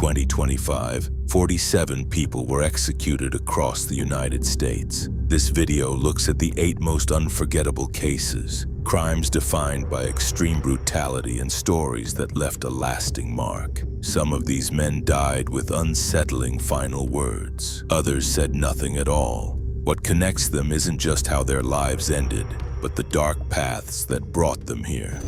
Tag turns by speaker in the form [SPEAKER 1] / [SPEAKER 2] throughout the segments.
[SPEAKER 1] 2025, 47 people were executed across the United States. This video looks at the 8 most unforgettable cases, crimes defined by extreme brutality and stories that left a lasting mark. Some of these men died with unsettling final words. Others said nothing at all. What connects them isn't just how their lives ended, but the dark paths that brought them here.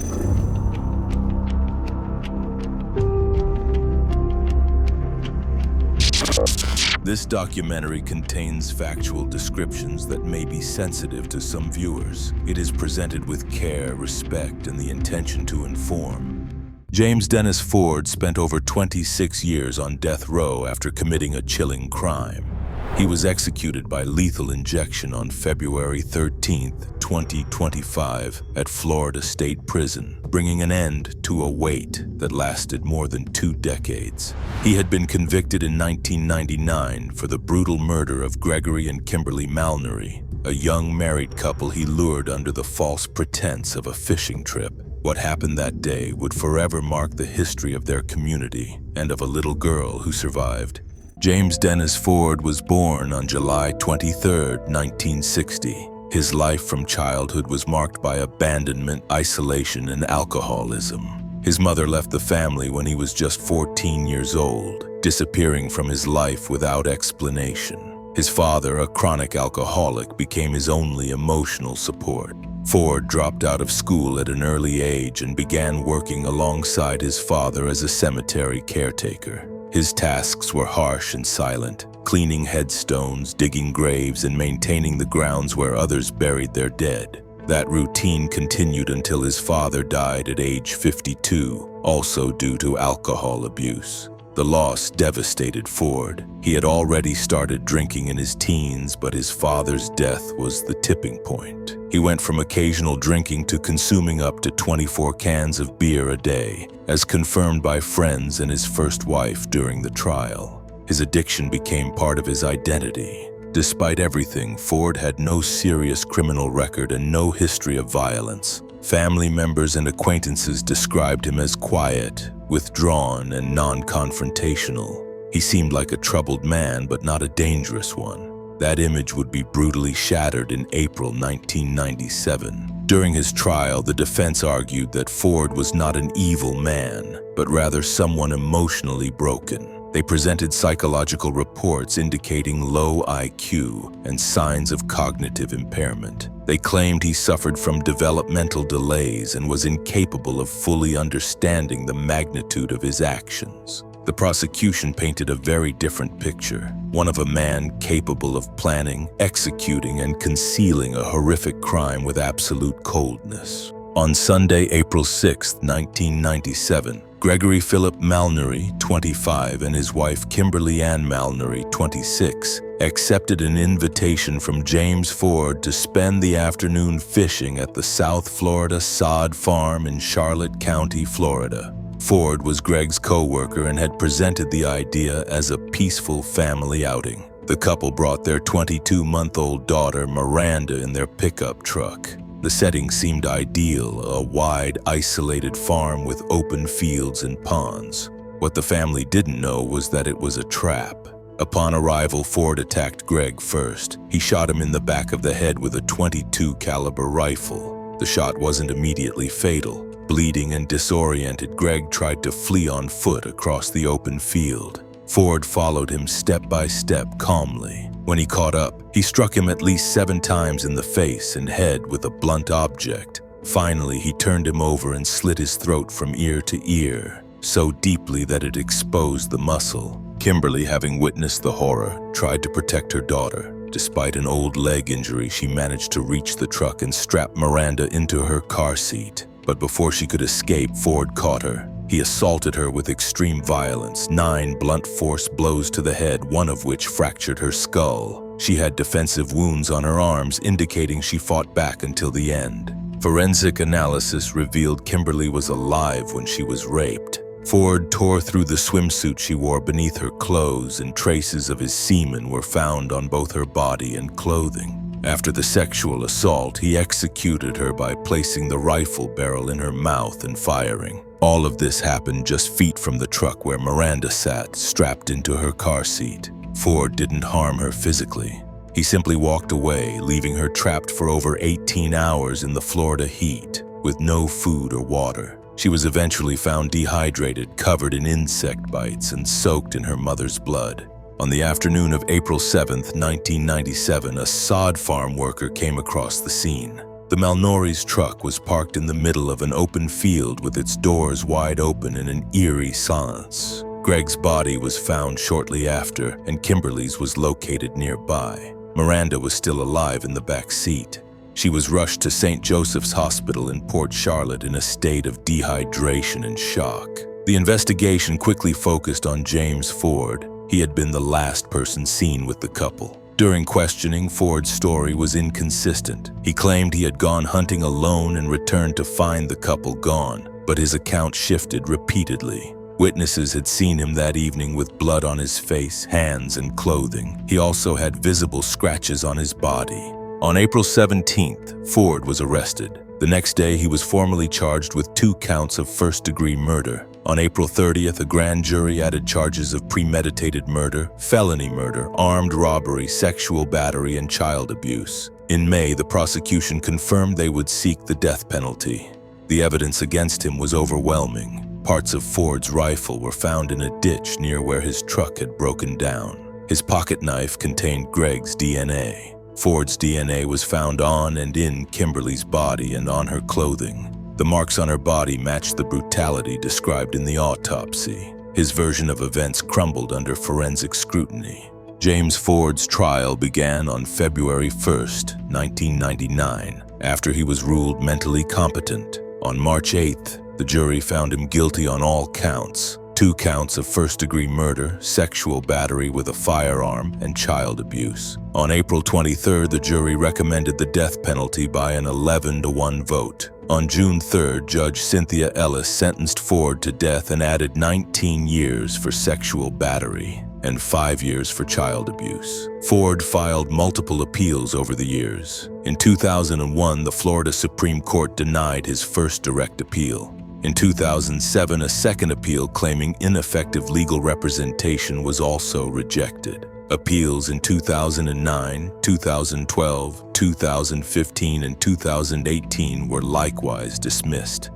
[SPEAKER 1] This documentary contains factual descriptions that may be sensitive to some viewers. It is presented with care, respect, and the intention to inform. James Dennis Ford spent over 26 years on death row after committing a chilling crime. He was executed by lethal injection on February 13, 2025, at Florida State Prison, bringing an end to a wait that lasted more than 2 decades. He had been convicted in 1999 for the brutal murder of Gregory and Kimberly Malnery, a young married couple he lured under the false pretense of a fishing trip. What happened that day would forever mark the history of their community and of a little girl who survived. James Dennis Ford was born on July 23, 1960. His life from childhood was marked by abandonment, isolation, and alcoholism. His mother left the family when he was just 14 years old, disappearing from his life without explanation. His father, a chronic alcoholic, became his only emotional support. Ford dropped out of school at an early age and began working alongside his father as a cemetery caretaker. His tasks were harsh and silent, cleaning headstones, digging graves, and maintaining the grounds where others buried their dead. That routine continued until his father died at age 52, also due to alcohol abuse. The loss devastated Ford. He had already started drinking in his teens, but his father's death was the tipping point. He went from occasional drinking to consuming up to 24 cans of beer a day, as confirmed by friends and his first wife during the trial. His addiction became part of his identity. Despite everything, Ford had no serious criminal record and no history of violence. Family members and acquaintances described him as quiet, withdrawn, and non-confrontational. He seemed like a troubled man, but not a dangerous one. That image would be brutally shattered in April 1997. During his trial, the defense argued that Ford was not an evil man, but rather someone emotionally broken. They presented psychological reports indicating low IQ and signs of cognitive impairment. They claimed he suffered from developmental delays and was incapable of fully understanding the magnitude of his actions. The prosecution painted a very different picture, one of a man capable of planning, executing, and concealing a horrific crime with absolute coldness. On Sunday, April 6, 1997, Gregory Philip Malnery, 25, and his wife Kimberly Ann Malnery, 26, accepted an invitation from James Ford to spend the afternoon fishing at the South Florida Sod Farm in Charlotte County, Florida. Ford was Greg's co-worker and had presented the idea as a peaceful family outing. The couple brought their 22-month-old daughter Miranda in their pickup truck. The setting seemed ideal, a wide, isolated farm with open fields and ponds. What the family didn't know was that it was a trap. Upon arrival, Ford attacked Greg first. He shot him in the back of the head with a .22 caliber rifle. The shot wasn't immediately fatal. Bleeding and disoriented, Greg tried to flee on foot across the open field. Ford followed him step by step calmly. When he caught up, he struck him at least 7 times in the face and head with a blunt object. Finally, he turned him over and slit his throat from ear to ear, so deeply that it exposed the muscle. Kimberly, having witnessed the horror, tried to protect her daughter. Despite an old leg injury, she managed to reach the truck and strap Miranda into her car seat. But before she could escape, Ford caught her. He assaulted her with extreme violence, 9 blunt force blows to the head, one of which fractured her skull. She had defensive wounds on her arms, indicating she fought back until the end. Forensic analysis revealed Kimberly was alive when she was raped. Ford tore through the swimsuit she wore beneath her clothes, and traces of his semen were found on both her body and clothing. After the sexual assault, he executed her by placing the rifle barrel in her mouth and firing. All of this happened just feet from the truck where Miranda sat, strapped into her car seat. Ford didn't harm her physically. He simply walked away, leaving her trapped for over 18 hours in the Florida heat, with no food or water. She was eventually found dehydrated, covered in insect bites, and soaked in her mother's blood. On the afternoon of April 7, 1997, a sod farm worker came across the scene. The Malnori's truck was parked in the middle of an open field with its doors wide open in an eerie silence. Greg's body was found shortly after, and Kimberly's was located nearby. Miranda was still alive in the back seat. She was rushed to St. Joseph's Hospital in Port Charlotte in a state of dehydration and shock. The investigation quickly focused on James Ford. He had been the last person seen with the couple. During questioning, Ford's story was inconsistent. He claimed he had gone hunting alone and returned to find the couple gone, but his account shifted repeatedly. Witnesses had seen him that evening with blood on his face, hands, and clothing. He also had visible scratches on his body. On April 17th, Ford was arrested. The next day, he was formally charged with 2 counts of first-degree murder. On April 30th, a grand jury added charges of premeditated murder, felony murder, armed robbery, sexual battery, and child abuse. In May, the prosecution confirmed they would seek the death penalty. The evidence against him was overwhelming. Parts of Ford's rifle were found in a ditch near where his truck had broken down. His pocket knife contained Greg's DNA. Ford's DNA was found on and in Kimberly's body and on her clothing. The marks on her body matched the brutality described in the autopsy. His version of events crumbled under forensic scrutiny. James Ford's trial began on February 1st, 1999, after he was ruled mentally competent. On March 8th, the jury found him guilty on all counts: 2 counts of first-degree murder, sexual battery with a firearm, and child abuse. On April 23rd, the jury recommended the death penalty by an 11-to-1 vote. On June 3rd, Judge Cynthia Ellis sentenced Ford to death and added 19 years for sexual battery and 5 years for child abuse. Ford filed multiple appeals over the years. In 2001, the Florida Supreme Court denied his first direct appeal. In 2007, a second appeal claiming ineffective legal representation was also rejected. Appeals in 2009, 2012, 2015, and 2018 were likewise dismissed.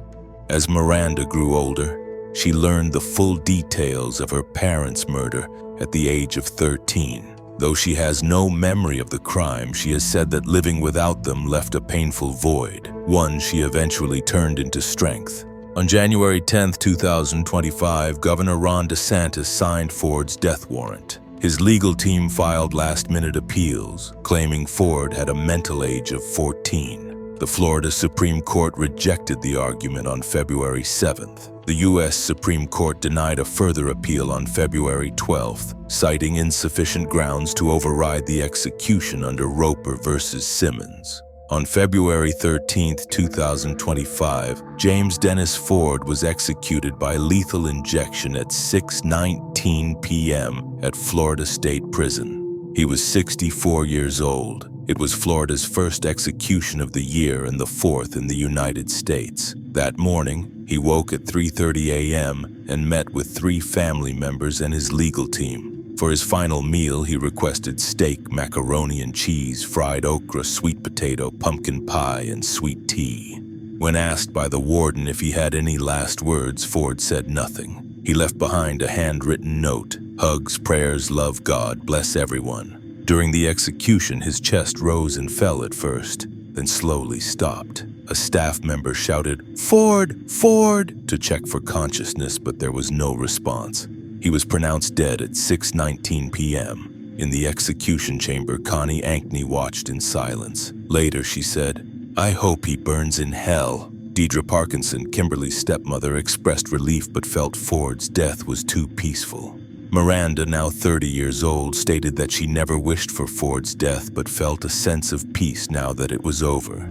[SPEAKER 1] As Miranda grew older, she learned the full details of her parents' murder at the age of 13. Though she has no memory of the crime, she has said that living without them left a painful void, one she eventually turned into strength. On January 10, 2025, Governor Ron DeSantis signed Ford's death warrant. His legal team filed last-minute appeals, claiming Ford had a mental age of 14. The Florida Supreme Court rejected the argument on February 7th. The U.S. Supreme Court denied a further appeal on February 12th, citing insufficient grounds to override the execution under Roper v. Simmons. On February 13, 2025, James Dennis Ford was executed by lethal injection at 6:19 p.m. at Florida State Prison. He was 64 years old. It was Florida's first execution of the year and the 4th in the United States. That morning, he woke at 3:30 a.m. and met with 3 family members and his legal team. For his final meal, he requested steak, macaroni and cheese, fried okra, sweet potato, pumpkin pie, and sweet tea. When asked by the warden if he had any last words, Ford said nothing. He left behind a handwritten note: "Hugs, prayers, love God, bless everyone." During the execution, his chest rose and fell at first, then slowly stopped. A staff member shouted, "Ford! Ford!" to check for consciousness, but there was no response. He was pronounced dead at 6:19 p.m. In the execution chamber, Connie Ankney watched in silence. Later, she said, "I hope he burns in hell." Deidre Parkinson, Kimberly's stepmother, expressed relief but felt Ford's death was too peaceful. Miranda, now 30 years old, stated that she never wished for Ford's death but felt a sense of peace now that it was over.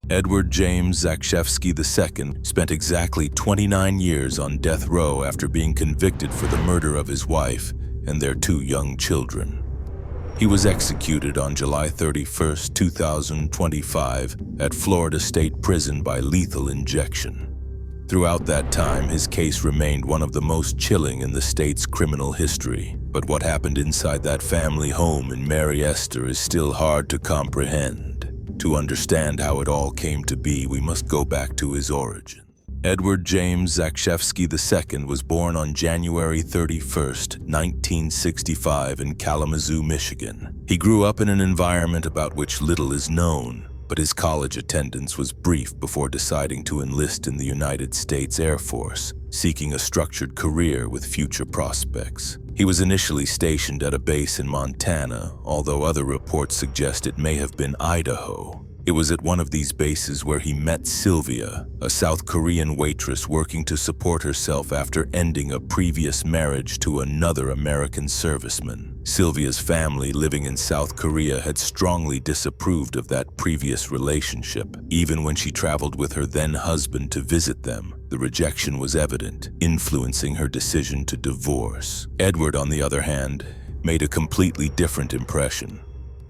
[SPEAKER 1] Edward James Zakshevsky II spent exactly 29 years on death row after being convicted for the murder of his wife and their 2 young children. He was executed on July 31, 2025, at Florida State Prison by lethal injection. Throughout that time, his case remained one of the most chilling in the state's criminal history. But what happened inside that family home in Mary Esther is still hard to comprehend. To understand how it all came to be, we must go back to his origin. Edward James Zakrzewski II was born on January 31st, 1965 in Kalamazoo, Michigan. He grew up in an environment about which little is known, but his college attendance was brief before deciding to enlist in the United States Air Force, seeking a structured career with future prospects. He was initially stationed at a base in Montana, although other reports suggest it may have been Idaho. It was at one of these bases where he met Sylvia, a South Korean waitress working to support herself after ending a previous marriage to another American serviceman. Sylvia's family living in South Korea had strongly disapproved of that previous relationship. Even when she traveled with her then-husband to visit them, the rejection was evident, influencing her decision to divorce. Edward, on the other hand, made a completely different impression.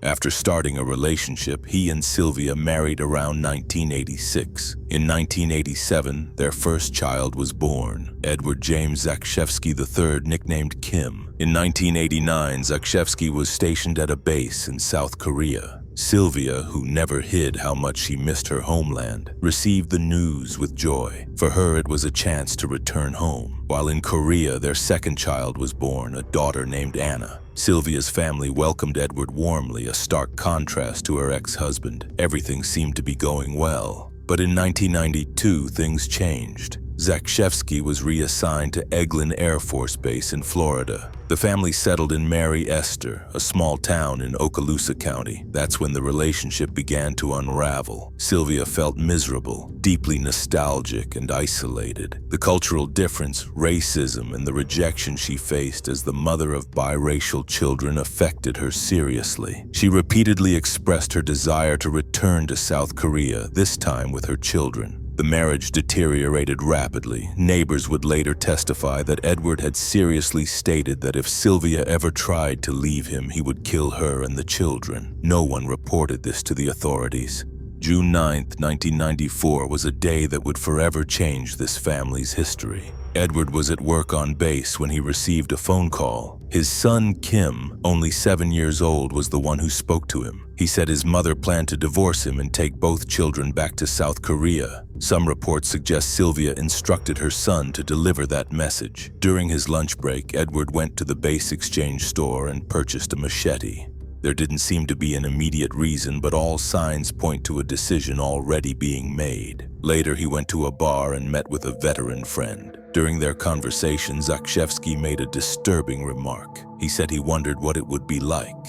[SPEAKER 1] After starting a relationship, he and Sylvia married around 1986. In 1987, their first child was born, Edward James Zakrzewski III, nicknamed Kim. In 1989, Zakrzewski was stationed at a base in South Korea. Sylvia, who never hid how much she missed her homeland, received the news with joy. For her, it was a chance to return home. While in Korea, their second child was born, a daughter named Anna. Sylvia's family welcomed Edward warmly, a stark contrast to her ex-husband. Everything seemed to be going well. But in 1992, things changed. Zakrzewski was reassigned to Eglin Air Force Base in Florida. The family settled in Mary Esther, a small town in Okaloosa County. That's when the relationship began to unravel. Sylvia felt miserable, deeply nostalgic and isolated. The cultural difference, racism, and the rejection she faced as the mother of biracial children affected her seriously. She repeatedly expressed her desire to return to South Korea, this time with her children. The marriage deteriorated rapidly. Neighbors would later testify that Edward had seriously stated that if Sylvia ever tried to leave him, he would kill her and the children. No one reported this to the authorities. June 9, 1994 was a day that would forever change this family's history. Edward was at work on base when he received a phone call. His son, Kim, only 7 years old, was the one who spoke to him. He said his mother planned to divorce him and take both children back to South Korea. Some reports suggest Sylvia instructed her son to deliver that message. During his lunch break, Edward went to the base exchange store and purchased a machete. There didn't seem to be an immediate reason, but all signs point to a decision already being made. Later, he went to a bar and met with a veteran friend. During their conversation, Zakrzewski made a disturbing remark. He said he wondered what it would be like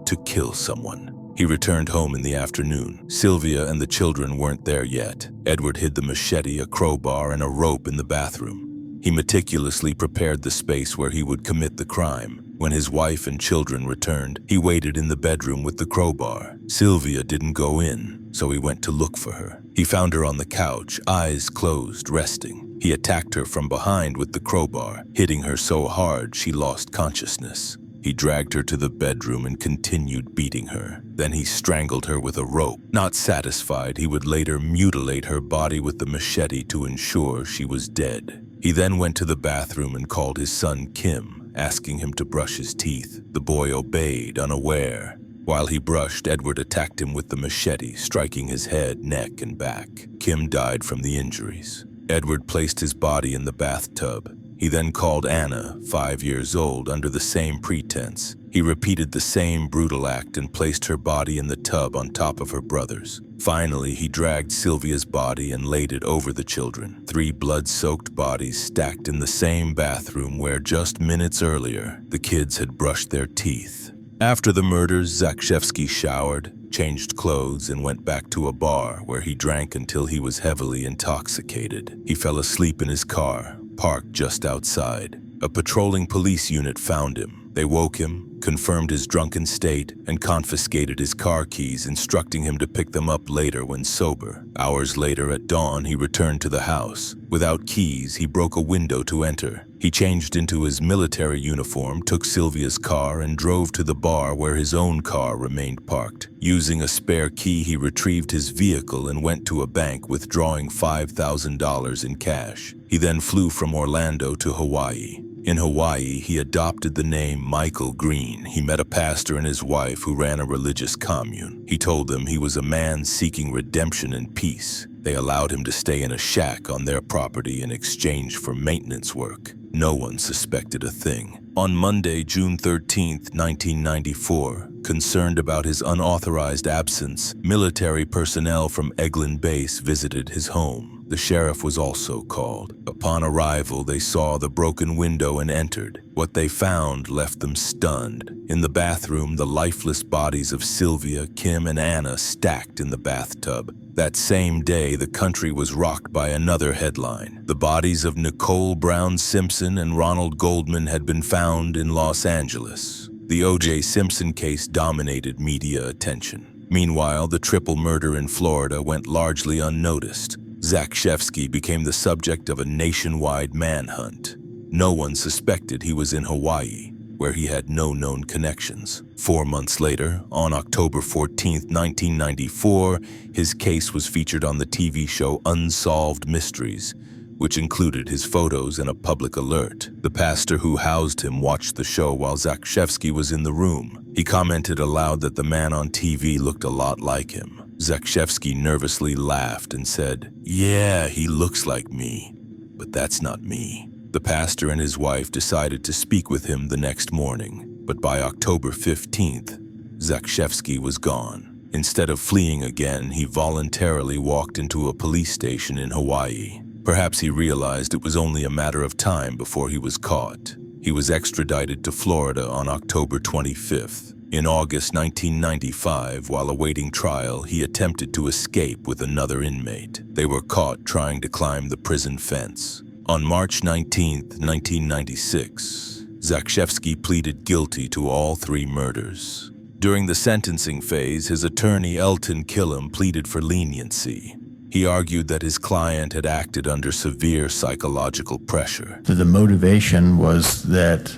[SPEAKER 1] to kill someone. He returned home in the afternoon. Sylvia and the children weren't there yet. Edward hid the machete, a crowbar, and a rope in the bathroom. He meticulously prepared the space where he would commit the crime. When his wife and children returned, he waited in the bedroom with the crowbar. Sylvia didn't go in, so he went to look for her. He found her on the couch, eyes closed, resting. He attacked her from behind with the crowbar, hitting her so hard she lost consciousness. He dragged her to the bedroom and continued beating her. Then he strangled her with a rope. Not satisfied, he would later mutilate her body with the machete to ensure she was dead. He then went to the bathroom and called his son Kim, asking him to brush his teeth. The boy obeyed, unaware. While he brushed, Edward attacked him with the machete, striking his head, neck, and back. Kim died from the injuries. Edward placed his body in the bathtub. He then called Anna, 5 years old, under the same pretense. He repeated the same brutal act and placed her body in the tub on top of her brother's. Finally, he dragged Sylvia's body and laid it over the children. 3 blood-soaked bodies stacked in the same bathroom where just minutes earlier, the kids had brushed their teeth. After the murders, Zakrzewski showered, changed clothes, and went back to a bar where he drank until he was heavily intoxicated. He fell asleep in his car, parked just outside. A patrolling police unit found him. They woke him, confirmed his drunken state, and confiscated his car keys, instructing him to pick them up later when sober. Hours later, at dawn, he returned to the house. Without keys, he broke a window to enter. He changed into his military uniform, took Sylvia's car, and drove to the bar where his own car remained parked. Using a spare key, he retrieved his vehicle and went to a bank, withdrawing $5,000 in cash. He then flew from Orlando to Hawaii. In Hawaii, he adopted the name Michael Green. He met a pastor and his wife who ran a religious commune. He told them he was a man seeking redemption and peace. They allowed him to stay in a shack on their property in exchange for maintenance work. No one suspected a thing. On Monday, June 13, 1994, concerned about his unauthorized absence, military personnel from Eglin Base visited his home. The sheriff was also called. Upon arrival, they saw the broken window and entered. What they found left them stunned. In the bathroom, the lifeless bodies of Sylvia, Kim, and Anna stacked in the bathtub. That same day, the country was rocked by another headline. The bodies of Nicole Brown Simpson and Ronald Goldman had been found in Los Angeles. The O.J. Simpson case dominated media attention. Meanwhile, the triple murder in Florida went largely unnoticed. Zakshevsky became the subject of a nationwide manhunt. No one suspected he was in Hawaii, where he had no known connections. 4 months later, on October 14, 1994, his case was featured on the TV show Unsolved Mysteries, which included his photos and a public alert. The pastor who housed him watched the show while Zakshevsky was in the room. He commented aloud that the man on TV looked a lot like him. Zakshevsky nervously laughed and said, "Yeah, he looks like me, but that's not me." The pastor and his wife decided to speak with him the next morning, but by October 15th, Zakshevsky was gone. Instead of fleeing again, he voluntarily walked into a police station in Hawaii. Perhaps he realized it was only a matter of time before he was caught. He was extradited to Florida on October 25th. In August 1995, while awaiting trial, he attempted to escape with another inmate. They were caught trying to climb the prison fence. On March 19, 1996, Zakshevsky pleaded guilty to all 3 murders. During the sentencing phase, his attorney Elton Killam pleaded for leniency. He argued that his client had acted under severe psychological pressure.
[SPEAKER 2] The motivation was that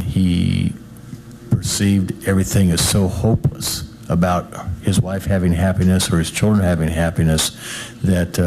[SPEAKER 2] he perceived everything as so hopeless about his wife having happiness or his children having happiness that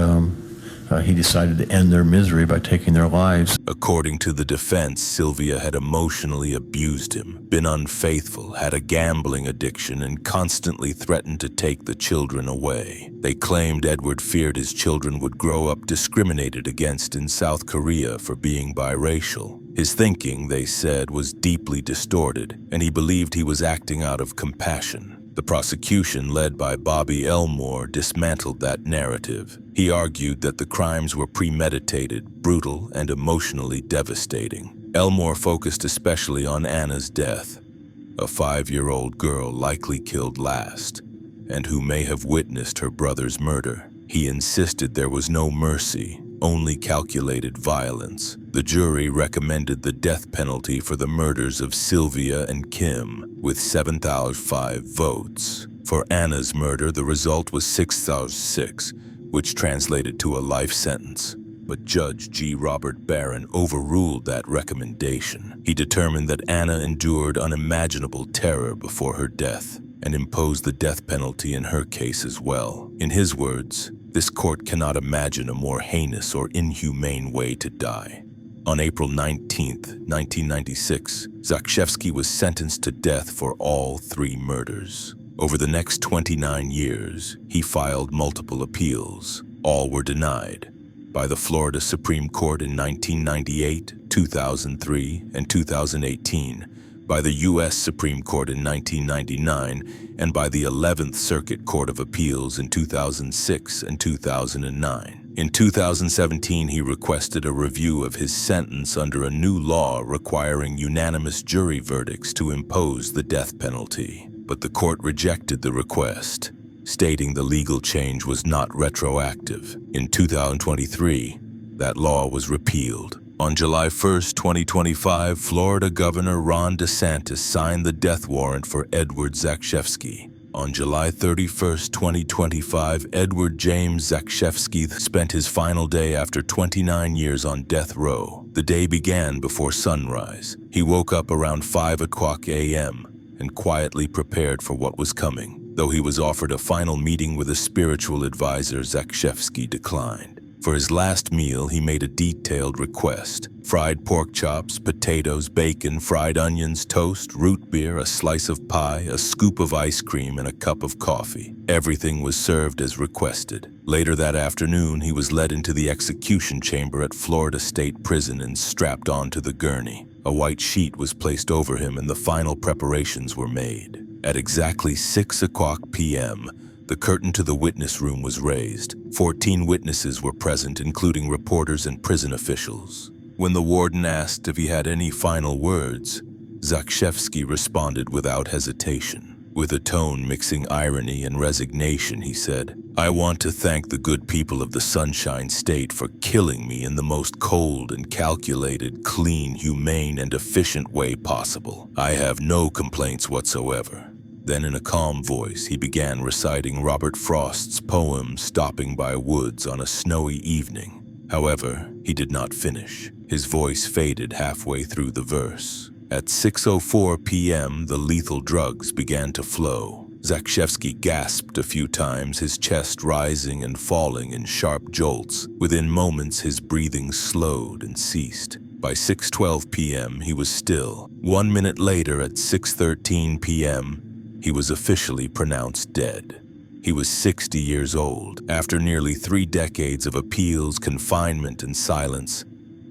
[SPEAKER 2] he decided to end their misery by taking their lives.
[SPEAKER 1] According to the defense, Sylvia had emotionally abused him, been unfaithful, had a gambling addiction, and constantly threatened to take the children away. They claimed Edward feared his children would grow up discriminated against in South Korea for being biracial. His thinking, they said, was deeply distorted, and he believed he was acting out of compassion. The prosecution, led by Bobby Elmore, dismantled that narrative. He argued that the crimes were premeditated, brutal, and emotionally devastating. Elmore focused especially on Anna's death, a 5-year-old girl likely killed last, and who may have witnessed her brother's murder. He insisted there was no mercy, only calculated violence. The jury recommended the death penalty for the murders of Sylvia and Kim, with 7,005 votes. For Anna's murder, the result was 6,006, which translated to a life sentence. But Judge G. Robert Barron overruled that recommendation. He determined that Anna endured unimaginable terror before her death and imposed the death penalty in her case as well. In his words, "This court cannot imagine a more heinous or inhumane way to die." On April 19, 1996, Zakshevsky was sentenced to death for all 3 murders. Over the next 29 years, he filed multiple appeals. All were denied by the Florida Supreme Court in 1998, 2003, and 2018, by the U.S. Supreme Court in 1999, and by the 11th Circuit Court of Appeals in 2006 and 2009. In 2017, he requested a review of his sentence under a new law requiring unanimous jury verdicts to impose the death penalty. But the court rejected the request, stating the legal change was not retroactive. In 2023, that law was repealed. On July 1st, 2025, Florida Governor Ron DeSantis signed the death warrant for Edward Zakrzewski. On July 31st, 2025, Edward James Zakrzewski spent his final day after 29 years on death row. The day began before sunrise. He woke up around 5 o'clock a.m. and quietly prepared for what was coming. Though he was offered a final meeting with a spiritual advisor, Zakrzewski declined. For his last meal, he made a detailed request: fried pork chops, potatoes, bacon, fried onions, toast, root beer, a slice of pie, a scoop of ice cream, and a cup of coffee. Everything was served as requested. Later that afternoon, he was led into the execution chamber at Florida State Prison and strapped onto the gurney. A white sheet was placed over him and the final preparations were made. At exactly 6 o'clock p.m., the curtain to the witness room was raised. 14 witnesses were present, including reporters and prison officials. When the warden asked if he had any final words, Zakrzewski responded without hesitation. With a tone mixing irony and resignation, he said, "I want to thank the good people of the Sunshine State for killing me in the most cold and calculated, clean, humane, and efficient way possible. I have no complaints whatsoever." Then in a calm voice, he began reciting Robert Frost's poem, Stopping by Woods on a Snowy Evening. However, he did not finish. His voice faded halfway through the verse. At 6:04 p.m., the lethal drugs began to flow. Zakrzewski gasped a few times, his chest rising and falling in sharp jolts. Within moments, his breathing slowed and ceased. By 6:12 p.m., he was still. 1 minute later, at 6:13 p.m., he was officially pronounced dead. He was 60 years old. After nearly 3 decades of appeals, confinement, and silence,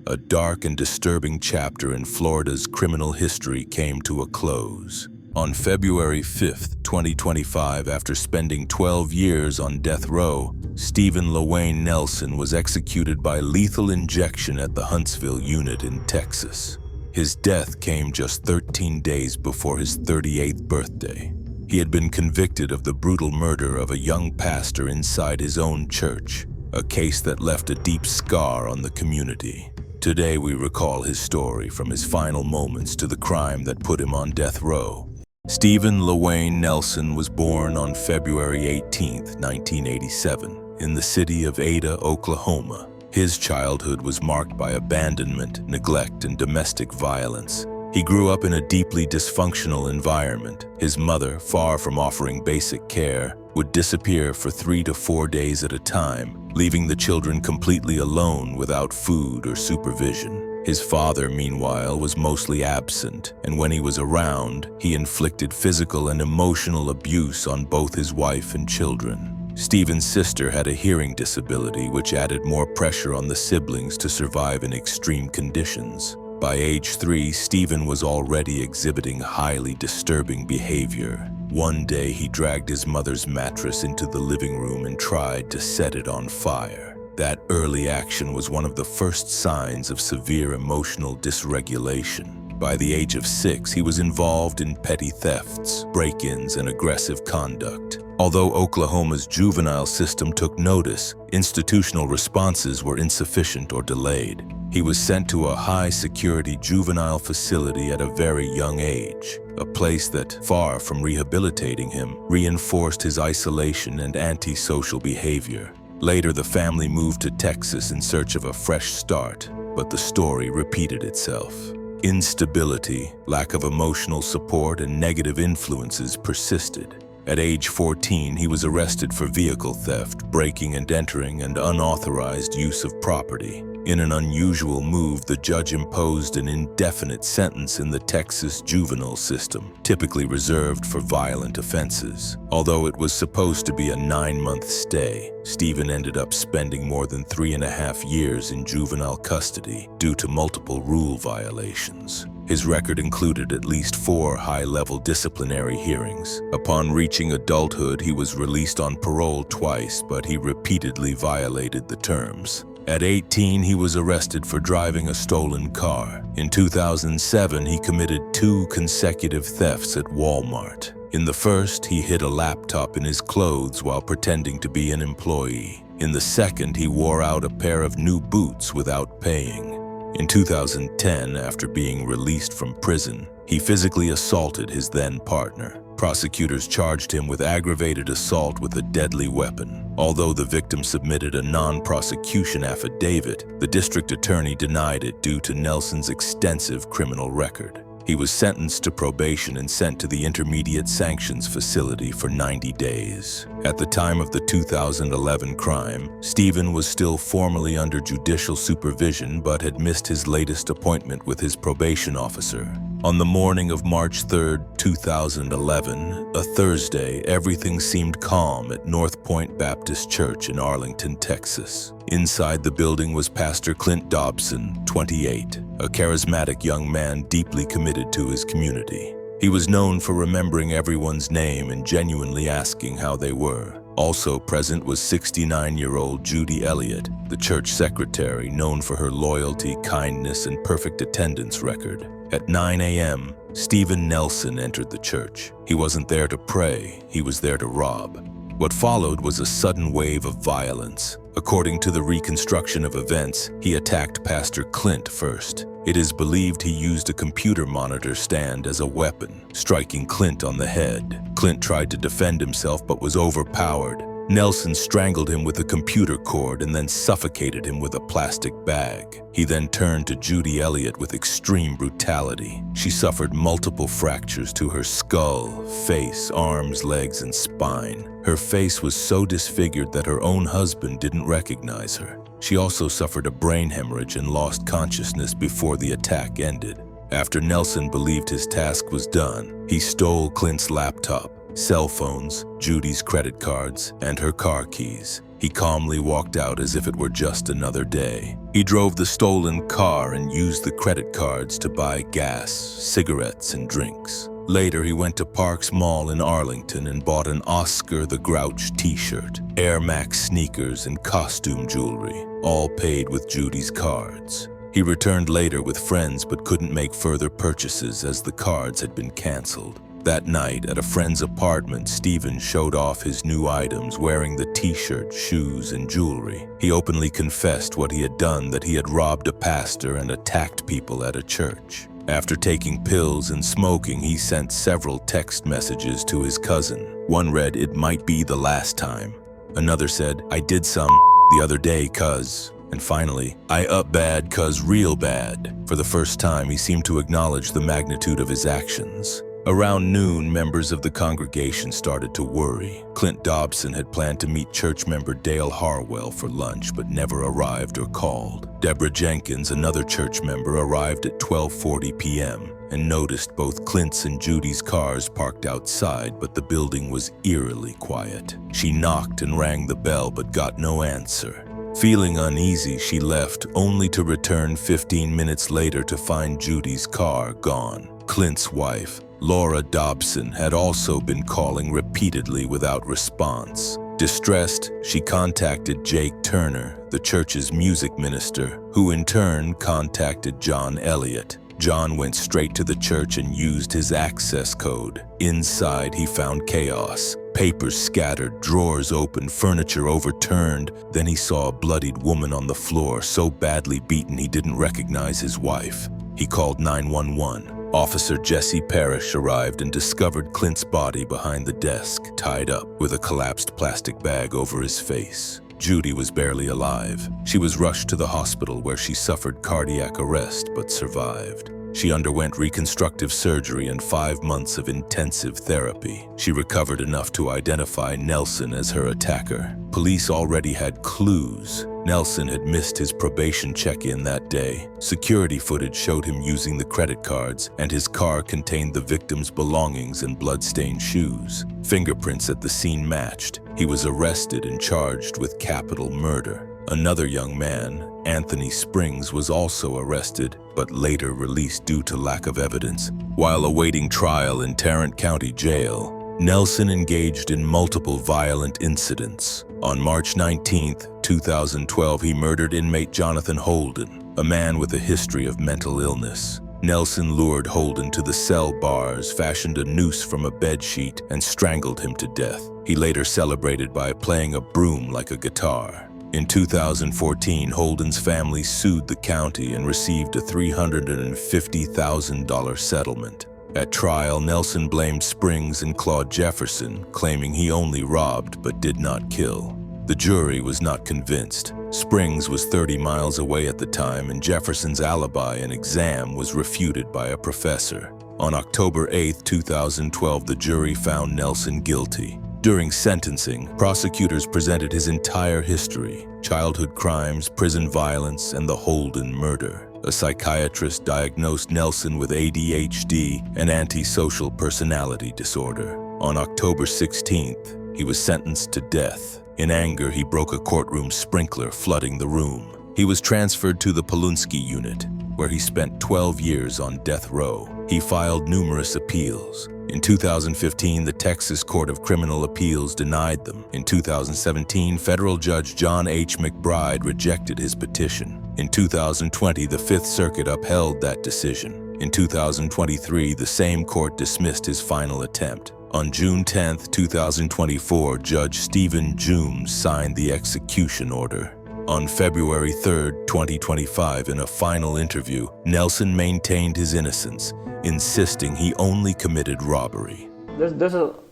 [SPEAKER 1] a dark and disturbing chapter in Florida's criminal history came to a close. On February 5th, 2025, after spending 12 years on death row, Stephen LaWayne Nelson was executed by lethal injection at the Huntsville unit in Texas. His death came just 13 days before his 38th birthday. He had been convicted of the brutal murder of a young pastor inside his own church, a case that left a deep scar on the community. Today we recall his story from his final moments to the crime that put him on death row. Stephen LaWayne Nelson was born on February 18, 1987, in the city of Ada, Oklahoma. His childhood was marked by abandonment, neglect, and domestic violence. He grew up in a deeply dysfunctional environment. His mother, far from offering basic care, would disappear for 3 to 4 days at a time, leaving the children completely alone without food or supervision. His father, meanwhile, was mostly absent, and when he was around, he inflicted physical and emotional abuse on both his wife and children. Stephen's sister had a hearing disability, which added more pressure on the siblings to survive in extreme conditions. By age 3, Stephen was already exhibiting highly disturbing behavior. One day, he dragged his mother's mattress into the living room and tried to set it on fire. That early action was one of the first signs of severe emotional dysregulation. By the age of 6, he was involved in petty thefts, break-ins, and aggressive conduct. Although Oklahoma's juvenile system took notice, institutional responses were insufficient or delayed. He was sent to a high-security juvenile facility at a very young age, a place that, far from rehabilitating him, reinforced his isolation and antisocial behavior. Later, the family moved to Texas in search of a fresh start, but the story repeated itself. Instability, lack of emotional support, and negative influences persisted. At age 14, he was arrested for vehicle theft, breaking and entering, and unauthorized use of property. In an unusual move, the judge imposed an indefinite sentence in the Texas juvenile system, typically reserved for violent offenses. Although it was supposed to be a 9-month stay, Stephen ended up spending more than 3.5 years in juvenile custody due to multiple rule violations. His record included at least 4 high-level disciplinary hearings. Upon reaching adulthood, he was released on parole twice, but he repeatedly violated the terms. At 18, he was arrested for driving a stolen car. In 2007, he committed 2 consecutive thefts at Walmart. In the first, he hid a laptop in his clothes while pretending to be an employee. In the second, he wore out a pair of new boots without paying. In 2010, after being released from prison, he physically assaulted his then partner. Prosecutors charged him with aggravated assault with a deadly weapon. Although the victim submitted a non-prosecution affidavit, the district attorney denied it due to Nelson's extensive criminal record. He was sentenced to probation and sent to the Intermediate Sanctions Facility for 90 days. At the time of the 2011 crime, Stephen was still formally under judicial supervision but had missed his latest appointment with his probation officer. On the morning of March 3, 2011, a Thursday, everything seemed calm at North Point Baptist Church in Arlington, Texas. Inside the building was Pastor Clint Dobson, 28, a charismatic young man deeply committed to his community. He was known for remembering everyone's name and genuinely asking how they were. Also present was 69-year-old Judy Elliott, the church secretary known for her loyalty, kindness, and perfect attendance record. At 9 a.m., Stephen Nelson entered the church. He wasn't there to pray, he was there to rob. What followed was a sudden wave of violence. According to the reconstruction of events, he attacked Pastor Clint first. It is believed he used a computer monitor stand as a weapon, striking Clint on the head. Clint tried to defend himself but was overpowered. Nelson strangled him with a computer cord and then suffocated him with a plastic bag. He then turned to Judy Elliott with extreme brutality. She suffered multiple fractures to her skull, face, arms, legs, and spine. Her face was so disfigured that her own husband didn't recognize her. She also suffered a brain hemorrhage and lost consciousness before the attack ended. After Nelson believed his task was done, he stole Clint's laptop, cell phones, Judy's credit cards, and her car keys. He calmly walked out as if it were just another day. He drove the stolen car and used the credit cards to buy gas, cigarettes, and drinks. Later, he went to Parks Mall in Arlington and bought an Oscar the Grouch t-shirt, Air Max sneakers, and costume jewelry, all paid with Judy's cards. He returned later with friends but couldn't make further purchases as the cards had been canceled. That night, at a friend's apartment, Stephen showed off his new items, wearing the t-shirt, shoes, and jewelry. He openly confessed what he had done, that he had robbed a pastor and attacked people at a church. After taking pills and smoking, he sent several text messages to his cousin. One read, "It might be the last time." Another said, "I did some the other day, cuz." And finally, "I up bad cuz real bad." For the first time, he seemed to acknowledge the magnitude of his actions. Around noon, members of the congregation started to worry. Clint Dobson had planned to meet church member Dale Harwell for lunch but never arrived or called. Deborah Jenkins, another church member, arrived at 12:40 p.m. and noticed both Clint's and Judy's cars parked outside, but the building was eerily quiet. She knocked and rang the bell but got no answer. Feeling uneasy, she left, only to return 15 minutes later to find Judy's car gone. Clint's wife, Laura Dobson, had also been calling repeatedly without response. Distressed, she contacted Jake Turner, the church's music minister, who in turn contacted John Elliott. John went straight to the church and used his access code. Inside, he found chaos. Papers scattered, drawers open, furniture overturned. Then he saw a bloodied woman on the floor, so badly beaten he didn't recognize his wife. He called 911. Officer Jesse Parrish arrived and discovered Clint's body behind the desk, tied up with a collapsed plastic bag over his face. Judy was barely alive. She was rushed to the hospital where she suffered cardiac arrest but survived. She underwent reconstructive surgery and 5 months of intensive therapy. She recovered enough to identify Nelson as her attacker. Police already had clues. Nelson had missed his probation check-in that day. Security footage showed him using the credit cards, and his car contained the victim's belongings and blood-stained shoes. Fingerprints at the scene matched. He was arrested and charged with capital murder. Another young man, Anthony Springs, was also arrested, but later released due to lack of evidence. While awaiting trial in Tarrant County Jail, Nelson engaged in multiple violent incidents. On March 19, 2012, he murdered inmate Jonathan Holden, a man with a history of mental illness. Nelson lured Holden to the cell bars, fashioned a noose from a bedsheet, and strangled him to death. He later celebrated by playing a broom like a guitar. In 2014, Holden's family sued the county and received a $350,000 settlement. At trial, Nelson blamed Springs and Claude Jefferson, claiming he only robbed but did not kill. The jury was not convinced. Springs was 30 miles away at the time, and Jefferson's alibi and exam was refuted by a professor. On October 8, 2012, the jury found Nelson guilty. During sentencing, prosecutors presented his entire history: childhood crimes, prison violence, and the Holden murder. A psychiatrist diagnosed Nelson with ADHD and antisocial personality disorder. On October 16th, he was sentenced to death. In anger, he broke a courtroom sprinkler, flooding the room. He was transferred to the Polunsky unit, where he spent 12 years on death row. He filed numerous appeals. In 2015, the Texas Court of Criminal Appeals denied them. In 2017, federal judge John H. McBride rejected his petition. In 2020, the Fifth Circuit upheld that decision. In 2023, the same court dismissed his final attempt. On June 10, 2024, Judge Stephen Jooms signed the execution order. On February 3, 2025, in a final interview, Nelson maintained his innocence, insisting he only committed robbery.
[SPEAKER 3] There's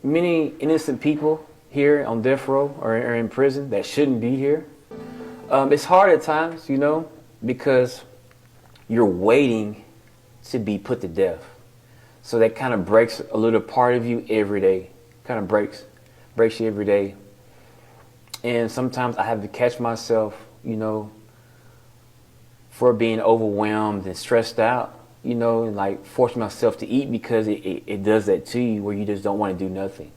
[SPEAKER 3] many innocent people here on death row or in prison that shouldn't be here. It's hard at times, because you're waiting to be put to death. So that kind of breaks a little part of you every day. Kind of breaks you every day. And sometimes I have to catch myself, for being overwhelmed and stressed out, and like force myself to eat, because it does that to you where you just don't want to do nothing.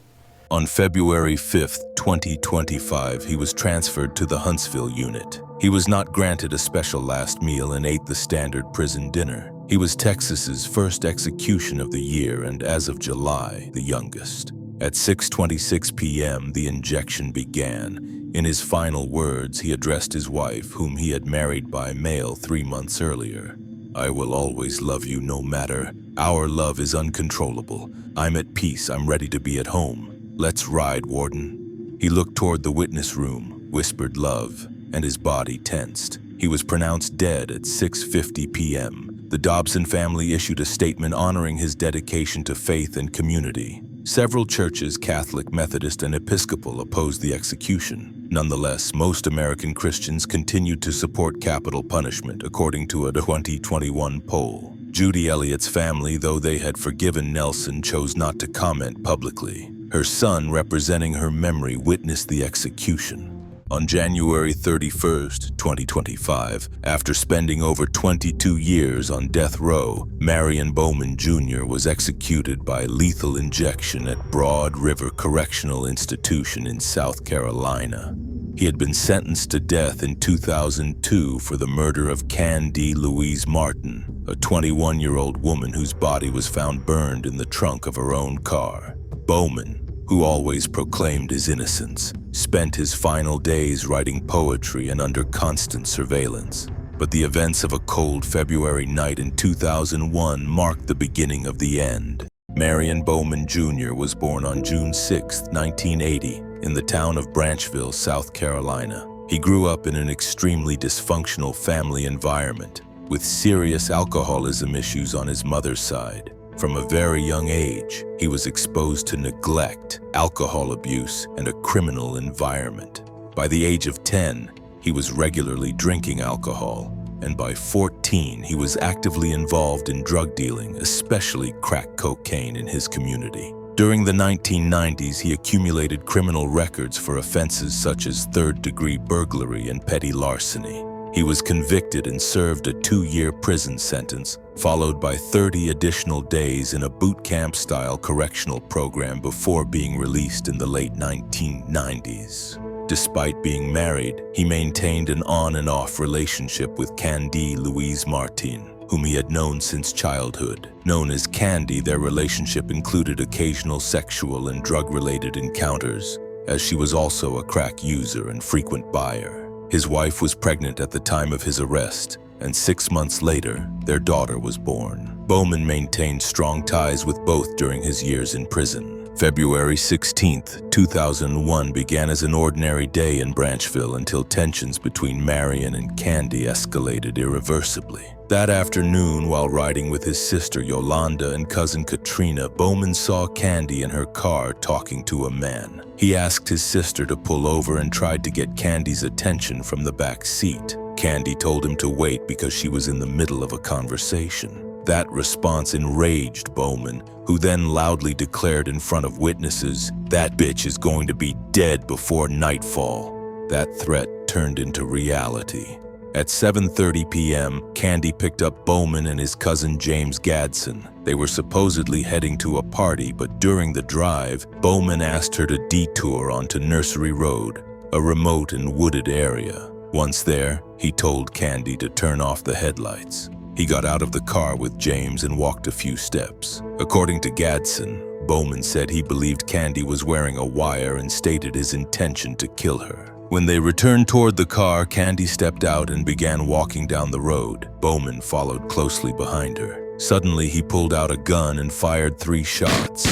[SPEAKER 1] On February 5, 2025, he was transferred to the Huntsville unit. He was not granted a special last meal and ate the standard prison dinner. He was Texas's first execution of the year and, as of July, the youngest. At 6:26 p.m., the injection began. In his final words, he addressed his wife, whom he had married by mail 3 months earlier. "I will always love you no matter. Our love is uncontrollable. I'm at peace. I'm ready to be at home. Let's ride, Warden." He looked toward the witness room, whispered love, and his body tensed. He was pronounced dead at 6:50 p.m. The Dobson family issued a statement honoring his dedication to faith and community. Several churches, Catholic, Methodist, and Episcopal, opposed the execution. Nonetheless, most American Christians continued to support capital punishment, according to a 2021 poll. Judy Elliott's family, though they had forgiven Nelson, chose not to comment publicly. Her son, representing her memory, witnessed the execution. On January 31, 2025, after spending over 22 years on death row, Marion Bowman Jr. was executed by lethal injection at Broad River Correctional Institution in South Carolina. He had been sentenced to death in 2002 for the murder of Candy Louise Martin, a 21-year-old woman whose body was found burned in the trunk of her own car. Bowman, who always proclaimed his innocence, spent his final days writing poetry and under constant surveillance. But the events of a cold February night in 2001 marked the beginning of the end. Marion Bowman Jr. was born on June 6, 1980, in the town of Branchville, South Carolina. He grew up in an extremely dysfunctional family environment, with serious alcoholism issues on his mother's side. From a very young age, he was exposed to neglect, alcohol abuse, and a criminal environment. By the age of 10, he was regularly drinking alcohol, and by 14, he was actively involved in drug dealing, especially crack cocaine in his community. During the 1990s, he accumulated criminal records for offenses such as third-degree burglary and petty larceny. He was convicted and served a 2-year prison sentence, followed by 30 additional days in a boot camp-style correctional program before being released in the late 1990s. Despite being married, he maintained an on and off relationship with Candy Louise Martin, whom he had known since childhood. Known as Candy, their relationship included occasional sexual and drug-related encounters, as she was also a crack user and frequent buyer. His wife was pregnant at the time of his arrest, and 6 months later, their daughter was born. Bowman maintained strong ties with both during his years in prison. February 16, 2001 began as an ordinary day in Branchville until tensions between Marion and Candy escalated irreversibly. That afternoon, while riding with his sister Yolanda and cousin Katrina, Bowman saw Candy in her car talking to a man. He asked his sister to pull over and tried to get Candy's attention from the back seat. Candy told him to wait because she was in the middle of a conversation. That response enraged Bowman, who then loudly declared in front of witnesses, "That bitch is going to be dead before nightfall." That threat turned into reality. At 7:30 p.m., Candy picked up Bowman and his cousin James Gadsden. They were supposedly heading to a party, but during the drive, Bowman asked her to detour onto Nursery Road, a remote and wooded area. Once there, he told Candy to turn off the headlights. He got out of the car with James and walked a few steps. According to Gadsden, Bowman said he believed Candy was wearing a wire and stated his intention to kill her. When they returned toward the car, Candy stepped out and began walking down the road. Bowman followed closely behind her. Suddenly, he pulled out a gun and fired 3 shots.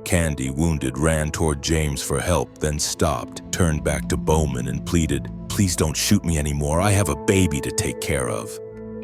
[SPEAKER 1] Candy, wounded, ran toward James for help, then stopped, turned back to Bowman and pleaded, "Please don't shoot me anymore. I have a baby to take care of."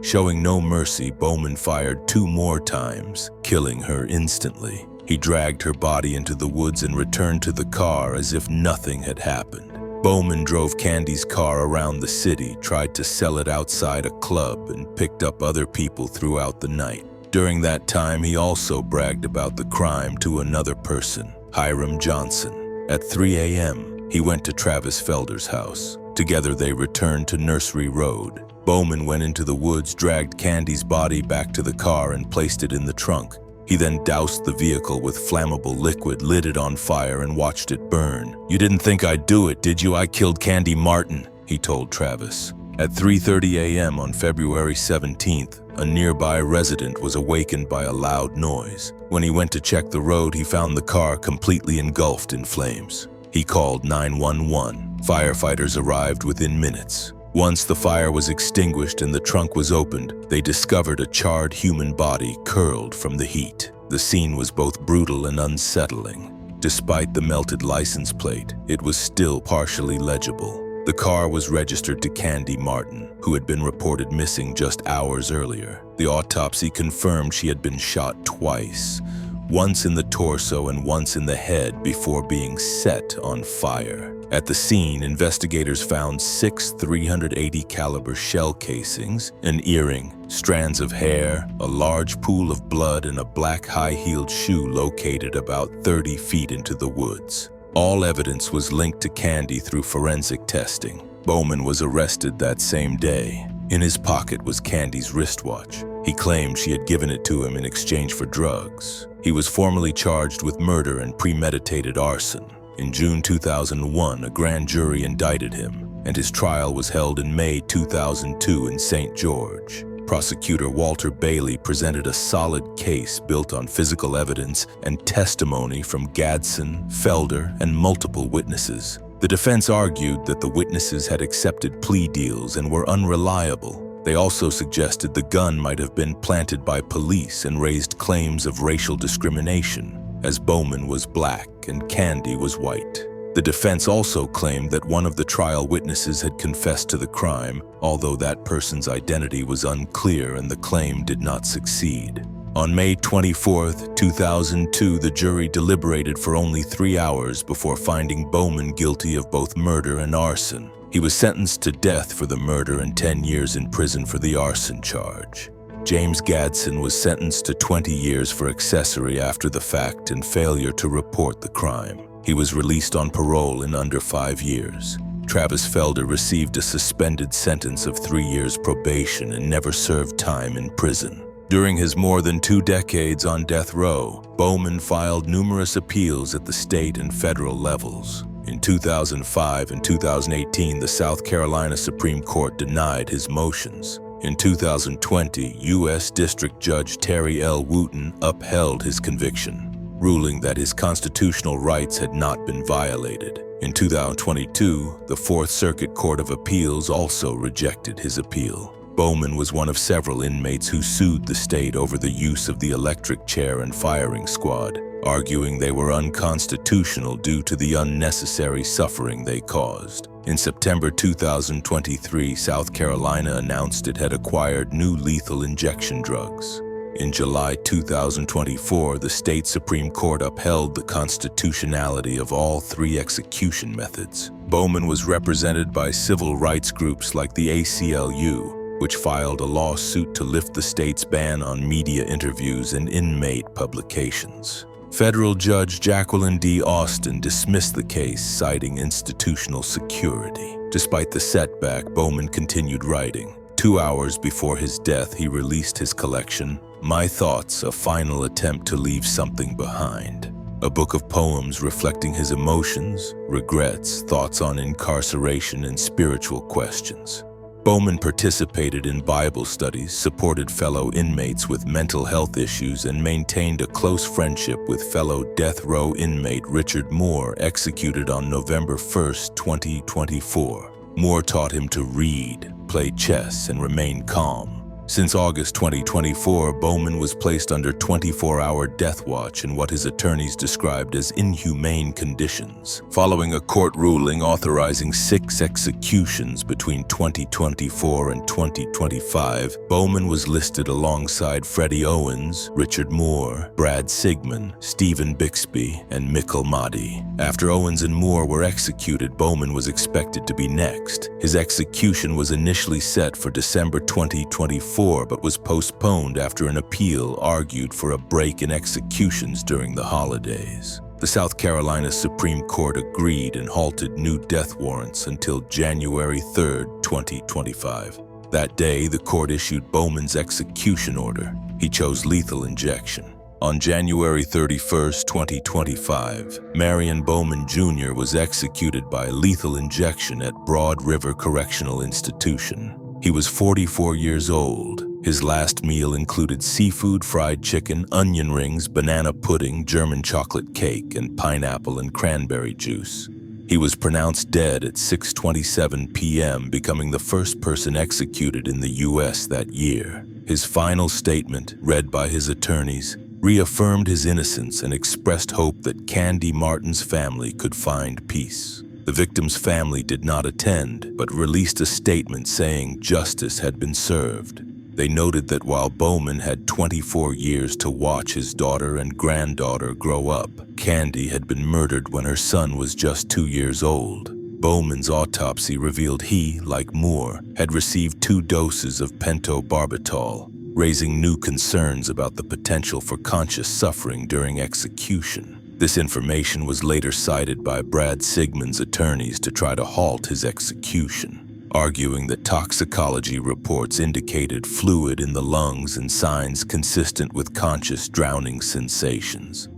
[SPEAKER 1] Showing no mercy, Bowman fired 2 more times, killing her instantly. He dragged her body into the woods and returned to the car as if nothing had happened. Bowman drove Candy's car around the city, tried to sell it outside a club, and picked up other people throughout the night. During that time, he also bragged about the crime to another person, Hiram Johnson. At 3 a.m., he went to Travis Felder's house. Together, they returned to Nursery Road. Bowman went into the woods, dragged Candy's body back to the car, and placed it in the trunk. He then doused the vehicle with flammable liquid, lit it on fire, and watched it burn. "You didn't think I'd do it, did you? I killed Candy Martin," he told Travis. At 3:30 a.m. on February 17th, a nearby resident was awakened by a loud noise. When he went to check the road, he found the car completely engulfed in flames. He called 911. Firefighters arrived within minutes. Once the fire was extinguished and the trunk was opened, they discovered a charred human body curled from the heat. The scene was both brutal and unsettling. Despite the melted license plate, it was still partially legible. The car was registered to Candy Martin, who had been reported missing just hours earlier. The autopsy confirmed she had been shot twice, once in the torso and once in the head before being set on fire. At the scene, investigators found 6 .380 caliber shell casings, an earring, strands of hair, a large pool of blood, and a black high-heeled shoe located about 30 feet into the woods. All evidence was linked to Candy through forensic testing. Bowman was arrested that same day. In his pocket was Candy's wristwatch. He claimed she had given it to him in exchange for drugs. He was formally charged with murder and premeditated arson. In June 2001, a grand jury indicted him, and his trial was held in May 2002 in St. George. Prosecutor Walter Bailey presented a solid case built on physical evidence and testimony from Gadsden, Felder, and multiple witnesses. The defense argued that the witnesses had accepted plea deals and were unreliable. They also suggested the gun might have been planted by police and raised claims of racial discrimination, as Bowman was black and Candy was white. The defense also claimed that one of the trial witnesses had confessed to the crime, although that person's identity was unclear and the claim did not succeed. On May 24, 2002, the jury deliberated for only 3 hours before finding Bowman guilty of both murder and arson. He was sentenced to death for the murder and 10 years in prison for the arson charge. James Gadsden was sentenced to 20 years for accessory after the fact and failure to report the crime. He was released on parole in under 5 years. Travis Felder received a suspended sentence of 3 years probation and never served time in prison. During his more than 2 decades on death row, Bowman filed numerous appeals at the state and federal levels. In 2005 and 2018, the South Carolina Supreme Court denied his motions. In 2020, U.S. District Judge Terry L. Wooten upheld his conviction, ruling that his constitutional rights had not been violated. In 2022, the Fourth Circuit Court of Appeals also rejected his appeal. Bowman was one of several inmates who sued the state over the use of the electric chair and firing squad, arguing they were unconstitutional due to the unnecessary suffering they caused. In September 2023, South Carolina announced it had acquired new lethal injection drugs. In July 2024, the state Supreme Court upheld the constitutionality of all three execution methods. Bowman was represented by civil rights groups like the ACLU, which filed a lawsuit to lift the state's ban on media interviews and inmate publications. Federal Judge Jacqueline D. Austin dismissed the case, citing institutional security. Despite the setback, Bowman continued writing. 2 hours before his death, he released his collection, My Thoughts, a final attempt to leave something behind. A book of poems reflecting his emotions, regrets, thoughts on incarceration, and spiritual questions. Bowman participated in Bible studies, supported fellow inmates with mental health issues, and maintained a close friendship with fellow death row inmate Richard Moore, executed on November 1, 2024. Moore taught him to read, play chess, and remain calm. Since August 2024, Bowman was placed under 24-hour death watch in what his attorneys described as inhumane conditions. Following a court ruling authorizing 6 executions between 2024 and 2025, Bowman was listed alongside Freddie Owens, Richard Moore, Brad Sigmund, Stephen Bixby, and Mikkel Mahdi. After Owens and Moore were executed, Bowman was expected to be next. His execution was initially set for December 2024, but was postponed after an appeal argued for a break in executions during the holidays. The South Carolina Supreme Court agreed and halted new death warrants until January 3, 2025. That day, the court issued Bowman's execution order. He chose lethal injection. On January 31, 2025, Marion Bowman Jr. was executed by lethal injection at Broad River Correctional Institution. He was 44 years old. His last meal included seafood, fried chicken, onion rings, banana pudding, German chocolate cake, and pineapple and cranberry juice. He was pronounced dead at 6:27 p.m., becoming the first person executed in the U.S. that year. His final statement, read by his attorneys, reaffirmed his innocence and expressed hope that Candy Martin's family could find peace. The victim's family did not attend, but released a statement saying justice had been served. They noted that while Bowman had 24 years to watch his daughter and granddaughter grow up, Candy had been murdered when her son was just 2 years old. Bowman's autopsy revealed he, like Moore, had received 2 doses of pentobarbital, raising new concerns about the potential for conscious suffering during execution. This information was later cited by Brad Sigmund's attorneys to try to halt his execution, arguing that toxicology reports indicated fluid in the lungs and signs consistent with conscious drowning sensations.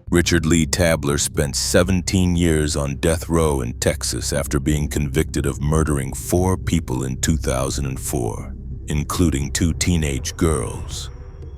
[SPEAKER 1] Richard Lee Tabler spent 17 years on death row in Texas after being convicted of murdering 4 people in 2004, including 2 teenage girls.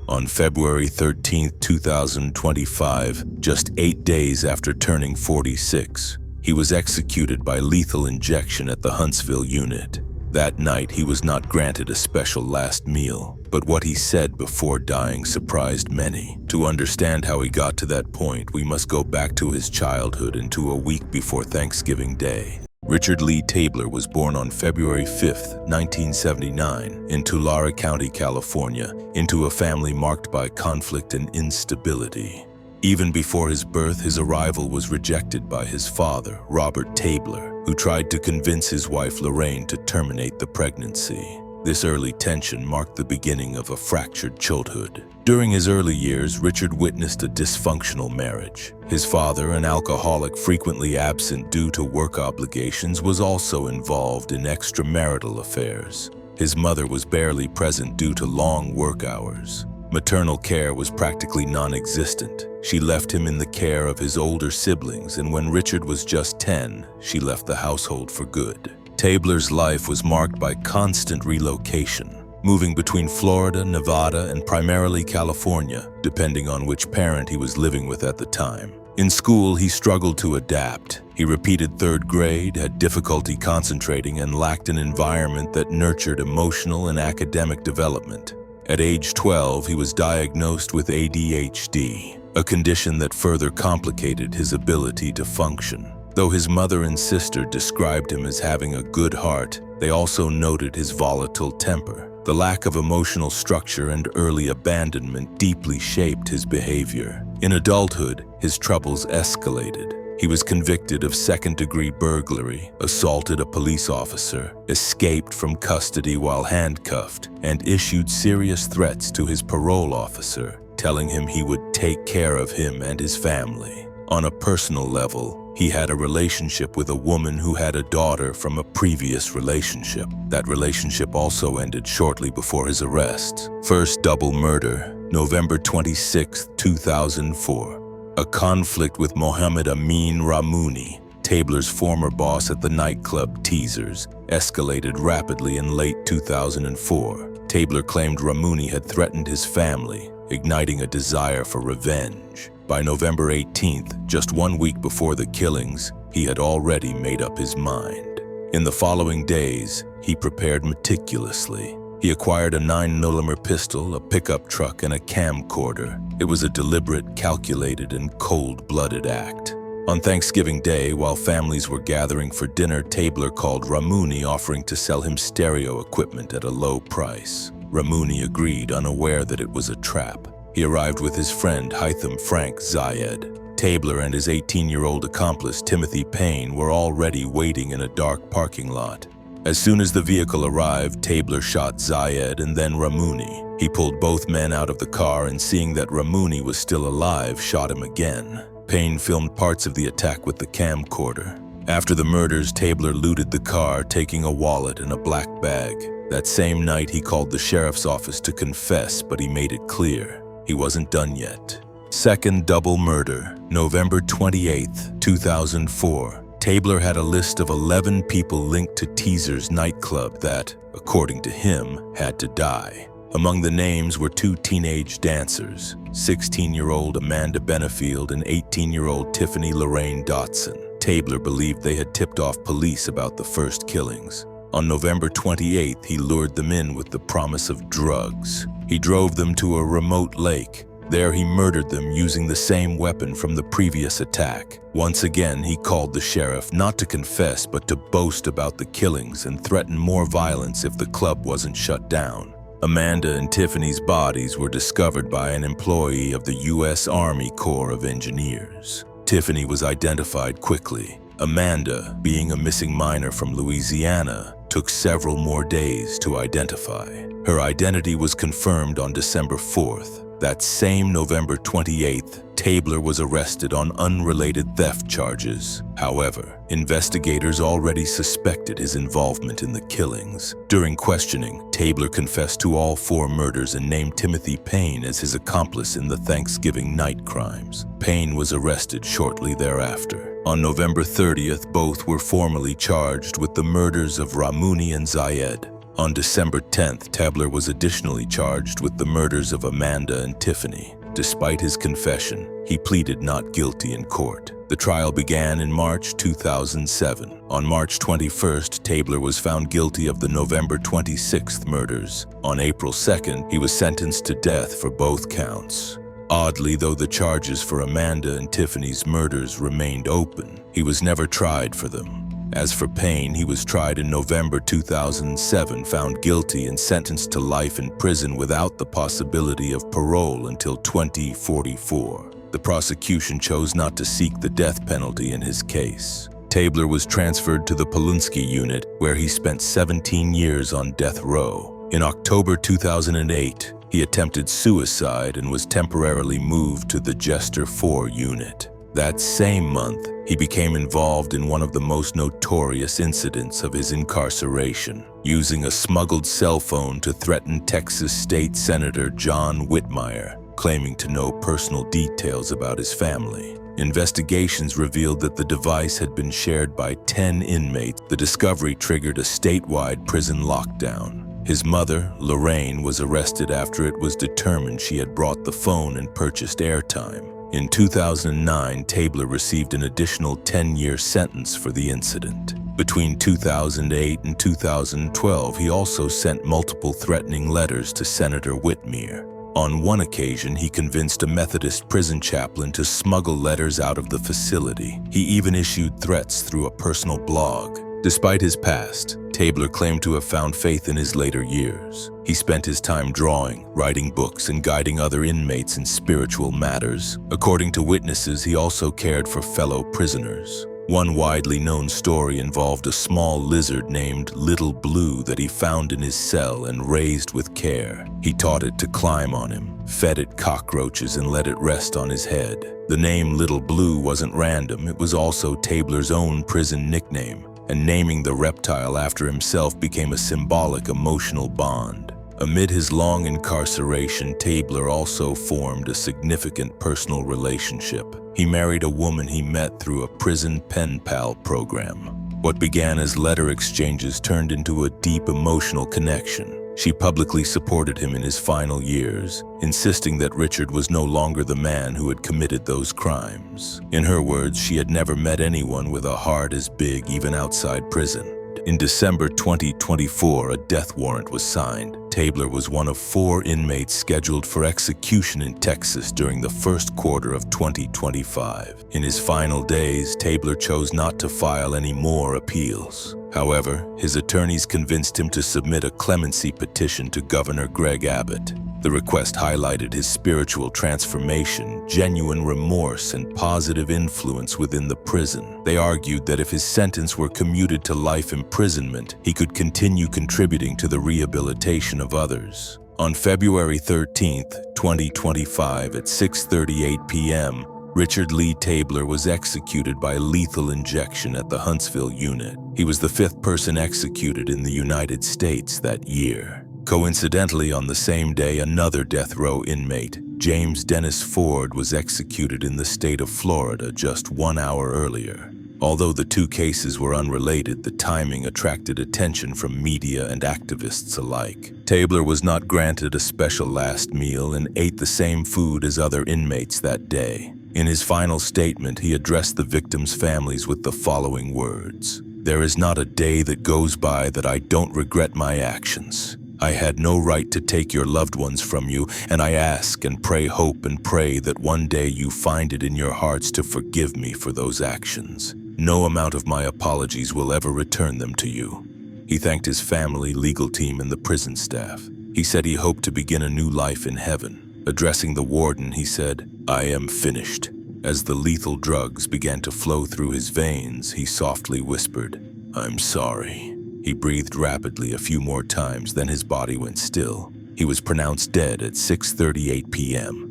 [SPEAKER 1] On February 13, 2025, just 8 days after turning 46, he was executed by lethal injection at the Huntsville unit. That night, he was not granted a special last meal, but what he said before dying surprised many. To understand how he got to that point, we must go back to his childhood and to a week before Thanksgiving Day. Richard Lee Tabler was born on February 5, 1979, in Tulare County, California, into a family marked by conflict and instability. Even before his birth, his arrival was rejected by his father, Robert Tabler, who tried to convince his wife Lorraine to terminate the pregnancy. This early tension marked the beginning of a fractured childhood. During his early years, Richard witnessed a dysfunctional marriage. His father, an alcoholic frequently absent due to work obligations, was also involved in extramarital affairs. His mother was barely present due to long work hours. Maternal care was practically non-existent. She left him in the care of his older siblings, and when Richard was just 10, she left the household for good. Tabler's life was marked by constant relocation, moving between Florida, Nevada, and primarily California, depending on which parent he was living with at the time. In school, he struggled to adapt. He repeated third grade, had difficulty concentrating, and lacked an environment that nurtured emotional and academic development. At age 12, he was diagnosed with ADHD, a condition that further complicated his ability to function. Though his mother and sister described him as having a good heart, they also noted his volatile temper. The lack of emotional structure and early abandonment deeply shaped his behavior. In adulthood, his troubles escalated. He was convicted of second-degree burglary, assaulted a police officer, escaped from custody while handcuffed, and issued serious threats to his parole officer, telling him he would take care of him and his family. On a personal level, he had a relationship with a woman who had a daughter from a previous relationship. That relationship also ended shortly before his arrest. First double murder, November 26, 2004. A conflict with Mohammed Amin Ramouni, Tabler's former boss at the nightclub Teasers, escalated rapidly in late 2004. Tabler claimed Ramouni had threatened his family, igniting a desire for revenge. By November 18th, just 1 week before the killings, he had already made up his mind. In the following days, he prepared meticulously. He acquired a 9mm pistol, a pickup truck, and a camcorder. It was a deliberate, calculated, and cold-blooded act. On Thanksgiving Day, while families were gathering for dinner, Tabler called Ramouni, offering to sell him stereo equipment at a low price. Ramouni agreed, unaware that it was a trap. He arrived with his friend Hytham Frank Zayed. Tabler and his 18-year-old accomplice Timothy Payne were already waiting in a dark parking lot. As soon as the vehicle arrived, Tabler shot Zayed and then Ramouni. He pulled both men out of the car and, seeing that Ramouni was still alive, shot him again. Payne filmed parts of the attack with the camcorder. After the murders, Tabler looted the car, taking a wallet and a black bag. That same night, he called the sheriff's office to confess, but he made it clear he wasn't done yet. Second double murder, November 28, 2004. Tabler had a list of 11 people linked to Teasers nightclub that, according to him, had to die. Among the names were 2 teenage dancers, 16-year-old Amanda Benefield and 18-year-old Tiffany Lorraine Dotson. Tabler believed they had tipped off police about the first killings. On November 28th, he lured them in with the promise of drugs. He drove them to a remote lake. There he murdered them using the same weapon from the previous attack. Once again, he called the sheriff not to confess but to boast about the killings and threaten more violence if the club wasn't shut down. Amanda and Tiffany's bodies were discovered by an employee of the U.S. Army Corps of Engineers. Tiffany was identified quickly. Amanda, being a missing minor from Louisiana, took several more days to identify. Her identity was confirmed on December 4th. That same November 28th, Tabler was arrested on unrelated theft charges. However, investigators already suspected his involvement in the killings. During questioning, Tabler confessed to all 4 murders and named Timothy Payne as his accomplice in the Thanksgiving night crimes. Payne was arrested shortly thereafter. On November 30th, both were formally charged with the murders of Ramouni and Zayed. On December 10th, Tabler was additionally charged with the murders of Amanda and Tiffany. Despite his confession, he pleaded not guilty in court. The trial began in March 2007. On March 21st, Tabler was found guilty of the November 26th murders. On April 2nd, he was sentenced to death for both counts. Oddly, though the charges for Amanda and Tiffany's murders remained open, he was never tried for them. As for Payne, he was tried in November 2007, found guilty and sentenced to life in prison without the possibility of parole until 2044. The prosecution chose not to seek the death penalty in his case. Tabler was transferred to the Polunsky unit, where he spent 17 years on death row. In October 2008, he attempted suicide and was temporarily moved to the Jester 4 unit. That same month, he became involved in one of the most notorious incidents of his incarceration, using a smuggled cell phone to threaten Texas State Senator John Whitmire, claiming to know personal details about his family. Investigations revealed that the device had been shared by 10 inmates. The discovery triggered a statewide prison lockdown. His mother, Lorraine, was arrested after it was determined she had brought the phone and purchased airtime. In 2009, Tabler received an additional 10-year sentence for the incident. Between 2008 and 2012, he also sent multiple threatening letters to Senator Whitmer. On one occasion, he convinced a Methodist prison chaplain to smuggle letters out of the facility. He even issued threats through a personal blog. Despite his past, Tabler claimed to have found faith in his later years. He spent his time drawing, writing books, and guiding other inmates in spiritual matters. According to witnesses, he also cared for fellow prisoners. One widely known story involved a small lizard named Little Blue that he found in his cell and raised with care. He taught it to climb on him, fed it cockroaches, and let it rest on his head. The name Little Blue wasn't random, it was also Tabler's own prison nickname, and naming the reptile after himself became a symbolic emotional bond. Amid his long incarceration, Tabler also formed a significant personal relationship. He married a woman he met through a prison pen pal program. What began as letter exchanges turned into a deep emotional connection. She publicly supported him in his final years, insisting that Richard was no longer the man who had committed those crimes. In her words, she had never met anyone with a heart as big even outside prison. In December 2024, a death warrant was signed. Tabler was one of 4 inmates scheduled for execution in Texas during the first quarter of 2025. In his final days, Tabler chose not to file any more appeals. However, his attorneys convinced him to submit a clemency petition to Governor Greg Abbott. The request highlighted his spiritual transformation, genuine remorse, and positive influence within the prison. They argued that if his sentence were commuted to life imprisonment, he could continue contributing to the rehabilitation of others. On February 13, 2025 at 6:38 p.m., Richard Lee Tabler was executed by lethal injection at the Huntsville unit. He was the 5th person executed in the United States that year. Coincidentally, on the same day, another death row inmate, James Dennis Ford, was executed in the state of Florida just 1 hour earlier. Although the 2 cases were unrelated, the timing attracted attention from media and activists alike. Tabler was not granted a special last meal and ate the same food as other inmates that day. In his final statement, he addressed the victims' families with the following words: "There is not a day that goes by that I don't regret my actions. I had no right to take your loved ones from you, and I ask and pray, hope and pray that one day you find it in your hearts to forgive me for those actions. No amount of my apologies will ever return them to you." He thanked his family, legal team, and the prison staff. He said he hoped to begin a new life in heaven. Addressing the warden, he said, "I am finished." As the lethal drugs began to flow through his veins, he softly whispered, "I'm sorry." He breathed rapidly a few more times, then his body went still. He was pronounced dead at 6:38 p.m.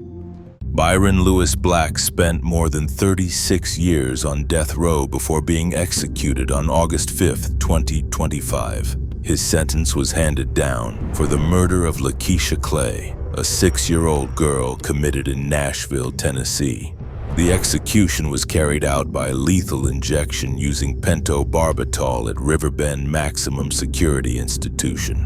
[SPEAKER 1] Byron Lewis Black spent more than 36 years on death row before being executed on August 5, 2025. His sentence was handed down for the murder of Lakeisha Clay, a 6-year-old girl committed in Nashville, Tennessee. The execution was carried out by lethal injection using pentobarbital at Riverbend Maximum Security Institution.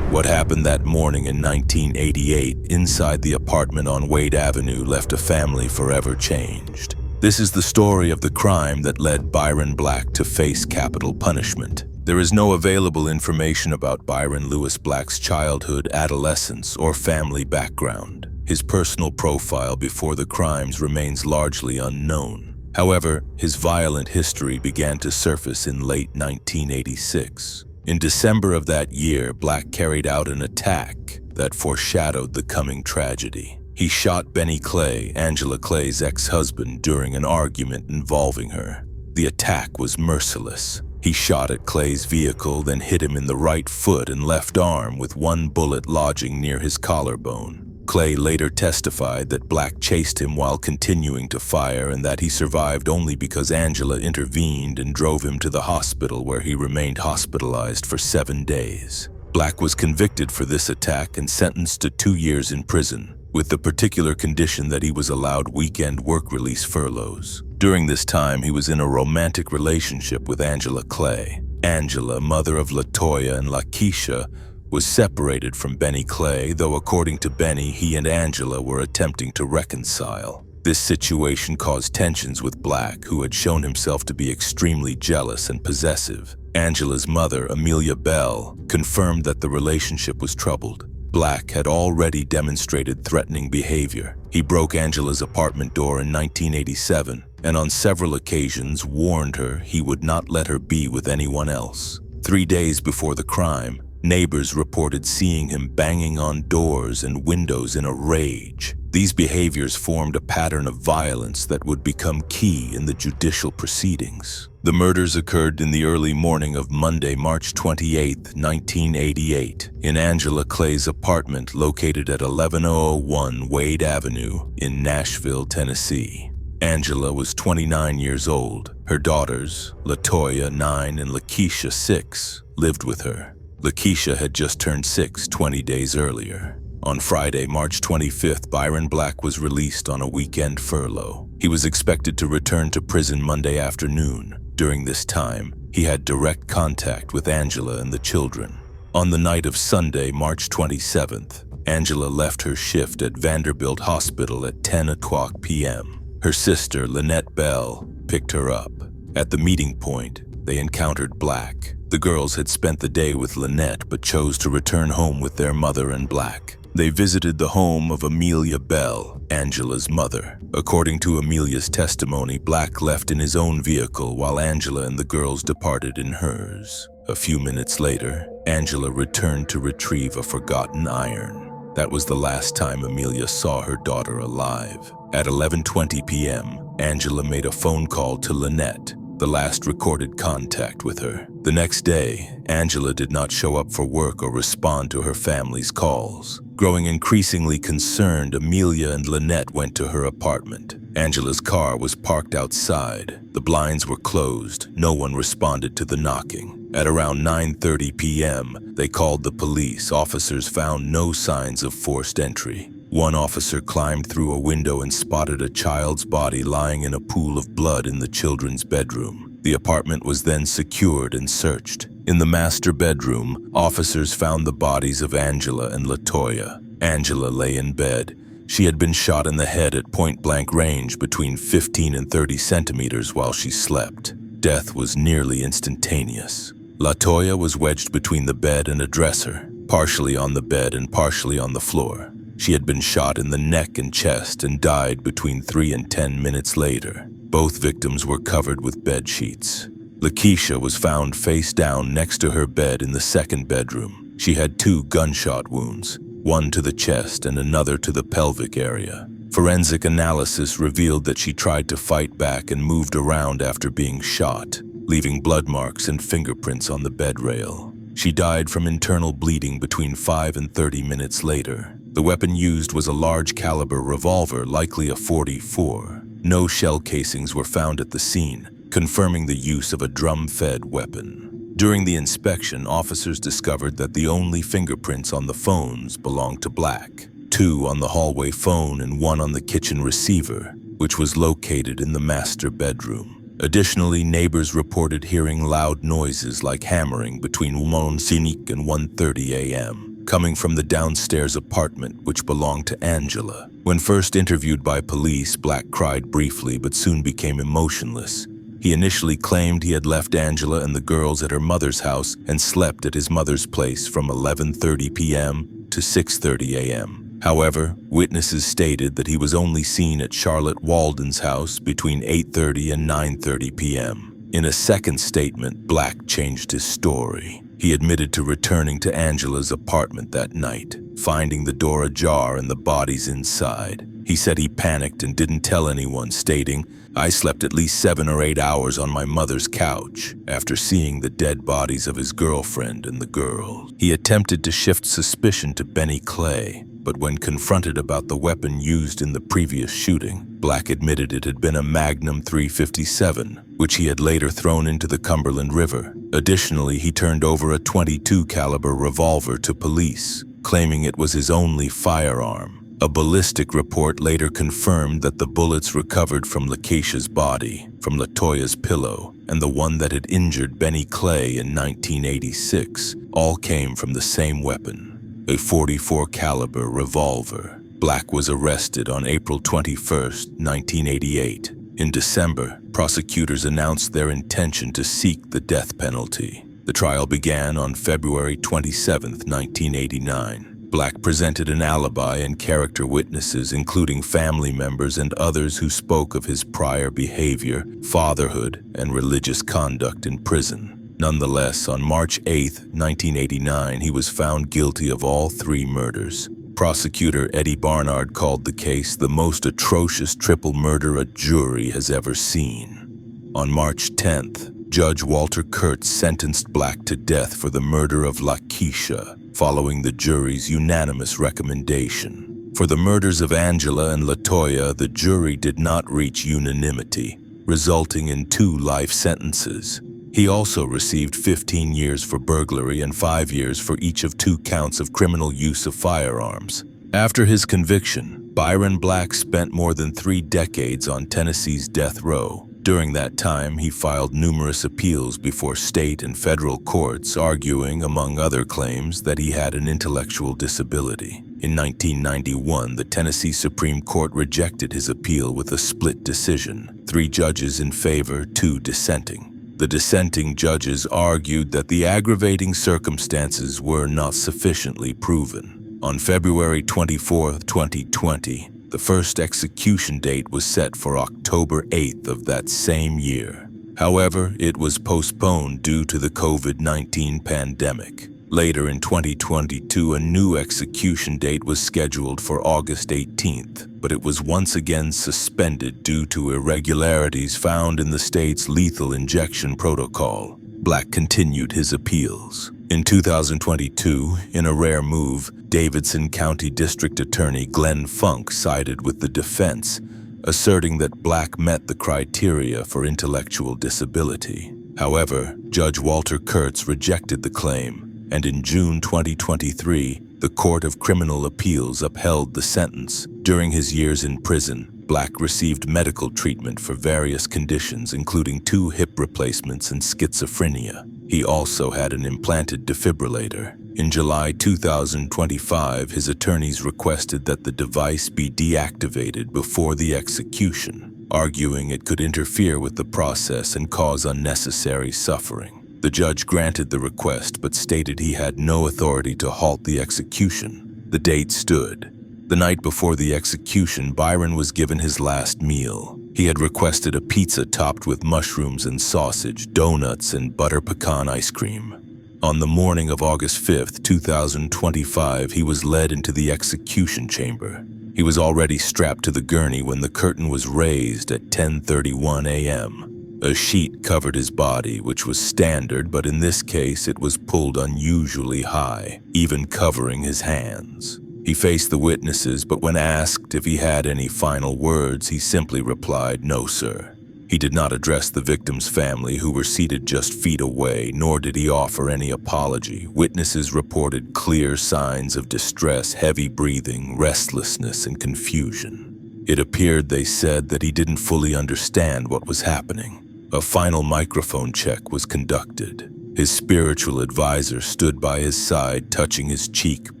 [SPEAKER 1] What happened that morning in 1988 inside the apartment on Wade Avenue left a family forever changed. This is the story of the crime that led Byron Black to face capital punishment. There is no available information about Byron Lewis Black's childhood, adolescence, or family background. His personal profile before the crimes remains largely unknown. However, his violent history began to surface in late 1986. In December of that year, Black carried out an attack that foreshadowed the coming tragedy. He shot Benny Clay, Angela Clay's ex-husband, during an argument involving her. The attack was merciless. He shot at Clay's vehicle, then hit him in the right foot and left arm with one bullet lodging near his collarbone. Clay later testified that Black chased him while continuing to fire and that he survived only because Angela intervened and drove him to the hospital, where he remained hospitalized for 7 days. Black was convicted for this attack and sentenced to 2 years in prison, with the particular condition that he was allowed weekend work release furloughs. During this time, he was in a romantic relationship with Angela Clay. Angela, mother of LaToya and Lakeisha, was separated from Benny Clay, though according to Benny, he and Angela were attempting to reconcile. This situation caused tensions with Black, who had shown himself to be extremely jealous and possessive. Angela's mother, Amelia Bell, confirmed that the relationship was troubled. Black had already demonstrated threatening behavior. He broke Angela's apartment door in 1987 and on several occasions warned her he would not let her be with anyone else. 3 days before the crime, neighbors reported seeing him banging on doors and windows in a rage. These behaviors formed a pattern of violence that would become key in the judicial proceedings. The murders occurred in the early morning of Monday, March 28, 1988, in Angela Clay's apartment located at 11001 Wade Avenue in Nashville, Tennessee. Angela was 29 years old. Her daughters, LaToya, 9, and Lakeisha, 6, lived with her. Lakeisha had just turned 6 20 days earlier. On Friday, March 25th, Byron Black was released on a weekend furlough. He was expected to return to prison Monday afternoon. During this time, he had direct contact with Angela and the children. On the night of Sunday, March 27th, Angela left her shift at Vanderbilt Hospital at 10 o'clock p.m. Her sister, Lynette Bell, picked her up. At the meeting point, they encountered Black. The girls had spent the day with Lynette but chose to return home with their mother and Black. They visited the home of Amelia Bell, Angela's mother. According to Amelia's testimony, Black left in his own vehicle while Angela and the girls departed in hers. A few minutes later, Angela returned to retrieve a forgotten iron. That was the last time Amelia saw her daughter alive. At 11:20 p.m., Angela made a phone call to Lynette, the last recorded contact with her. The next day, Angela did not show up for work or respond to her family's calls. Growing increasingly concerned, Amelia and Lynette went to her apartment. Angela's car was parked outside. The blinds were closed. No one responded to the knocking. At around 9:30 p.m., they called the police. Officers found no signs of forced entry. One officer climbed through a window and spotted a child's body lying in a pool of blood in the children's bedroom. The apartment was then secured and searched. In the master bedroom, officers found the bodies of Angela and LaToya. Angela lay in bed. She had been shot in the head at point-blank range between 15 and 30 centimeters while she slept. Death was nearly instantaneous. LaToya was wedged between the bed and a dresser, partially on the bed and partially on the floor. She had been shot in the neck and chest and died between 3 and 10 minutes later. Both victims were covered with bed sheets. Lakeisha was found face down next to her bed in the second bedroom. She had 2 gunshot wounds, one to the chest and another to the pelvic area. Forensic analysis revealed that she tried to fight back and moved around after being shot, leaving blood marks and fingerprints on the bed rail. She died from internal bleeding between 5 and 30 minutes later. The weapon used was a large caliber revolver, likely a .44. No shell casings were found at the scene, confirming the use of a drum-fed weapon. During the inspection, officers discovered that the only fingerprints on the phones belonged to Black, 2 on the hallway phone and 1 on the kitchen receiver, which was located in the master bedroom. Additionally, neighbors reported hearing loud noises like hammering between 1:00 and 1:30 a.m. coming from the downstairs apartment which belonged to Angela. When first interviewed by police, Black cried briefly but soon became emotionless. He initially claimed he had left Angela and the girls at her mother's house and slept at his mother's place from 11:30 p.m. to 6:30 a.m. However, witnesses stated that he was only seen at Charlotte Walden's house between 8:30 and 9:30 p.m. In a second statement, Black changed his story. He admitted to returning to Angela's apartment that night, finding the door ajar and the bodies inside. He said he panicked and didn't tell anyone, stating, "I slept at least 7 or 8 hours on my mother's couch after seeing the dead bodies of his girlfriend and the girls." He attempted to shift suspicion to Benny Clay, but when confronted about the weapon used in the previous shooting, Black admitted it had been a Magnum .357, which he had later thrown into the Cumberland River. Additionally, he turned over a .22 caliber revolver to police, claiming it was his only firearm. A ballistic report later confirmed that the bullets recovered from Lakeisha's body, from LaToya's pillow, and the one that had injured Benny Clay in 1986 all came from the same weapon, a .44 caliber revolver. Black was arrested on April 21, 1988. In December, prosecutors announced their intention to seek the death penalty. The trial began on February 27, 1989. Black presented an alibi and character witnesses, including family members and others who spoke of his prior behavior, fatherhood, and religious conduct in prison. Nonetheless, on March 8, 1989, he was found guilty of all 3 murders. Prosecutor Eddie Barnard called the case the most atrocious triple murder a jury has ever seen. On March 10th, Judge Walter Kurtz sentenced Black to death for the murder of Lakeisha, following the jury's unanimous recommendation. For the murders of Angela and Latoya, the jury did not reach unanimity, resulting in 2 life sentences. He also received 15 years for burglary and 5 years for each of 2 counts of criminal use of firearms. After his conviction, Byron Black spent more than 3 decades on Tennessee's death row. During that time, he filed numerous appeals before state and federal courts, arguing, among other claims, that he had an intellectual disability. In 1991, the Tennessee Supreme Court rejected his appeal with a split decision, 3 judges in favor, 2 dissenting. The dissenting judges argued that the aggravating circumstances were not sufficiently proven. On February 24, 2020, the first execution date was set for October 8th of that same year. However, it was postponed due to the COVID-19 pandemic. Later in 2022, a new execution date was scheduled for August 18th, but it was once again suspended due to irregularities found in the state's lethal injection protocol. Black continued his appeals. In 2022, in a rare move, Davidson County District Attorney Glenn Funk sided with the defense, asserting that Black met the criteria for intellectual disability. However, Judge Walter Kurtz rejected the claim, and in June 2023, the Court of Criminal Appeals upheld the sentence. During his years in prison, Black received medical treatment for various conditions, including 2 hip replacements and schizophrenia. He also had an implanted defibrillator. In July 2025, his attorneys requested that the device be deactivated before the execution, arguing it could interfere with the process and cause unnecessary suffering. The judge granted the request but stated he had no authority to halt the execution. The date stood. The night before the execution, Byron was given his last meal. He had requested a pizza topped with mushrooms and sausage, donuts, and butter pecan ice cream. On the morning of August 5th, 2025, he was led into the execution chamber. He was already strapped to the gurney when the curtain was raised at 10:31 a.m. A sheet covered his body, which was standard, but in this case it was pulled unusually high, even covering his hands. He faced the witnesses, but when asked if he had any final words, he simply replied, "No, sir." He did not address the victim's family, who were seated just feet away, nor did he offer any apology. Witnesses reported clear signs of distress, heavy breathing, restlessness, and confusion. It appeared, they said, that he didn't fully understand what was happening. A final microphone check was conducted. His spiritual advisor stood by his side, touching his cheek,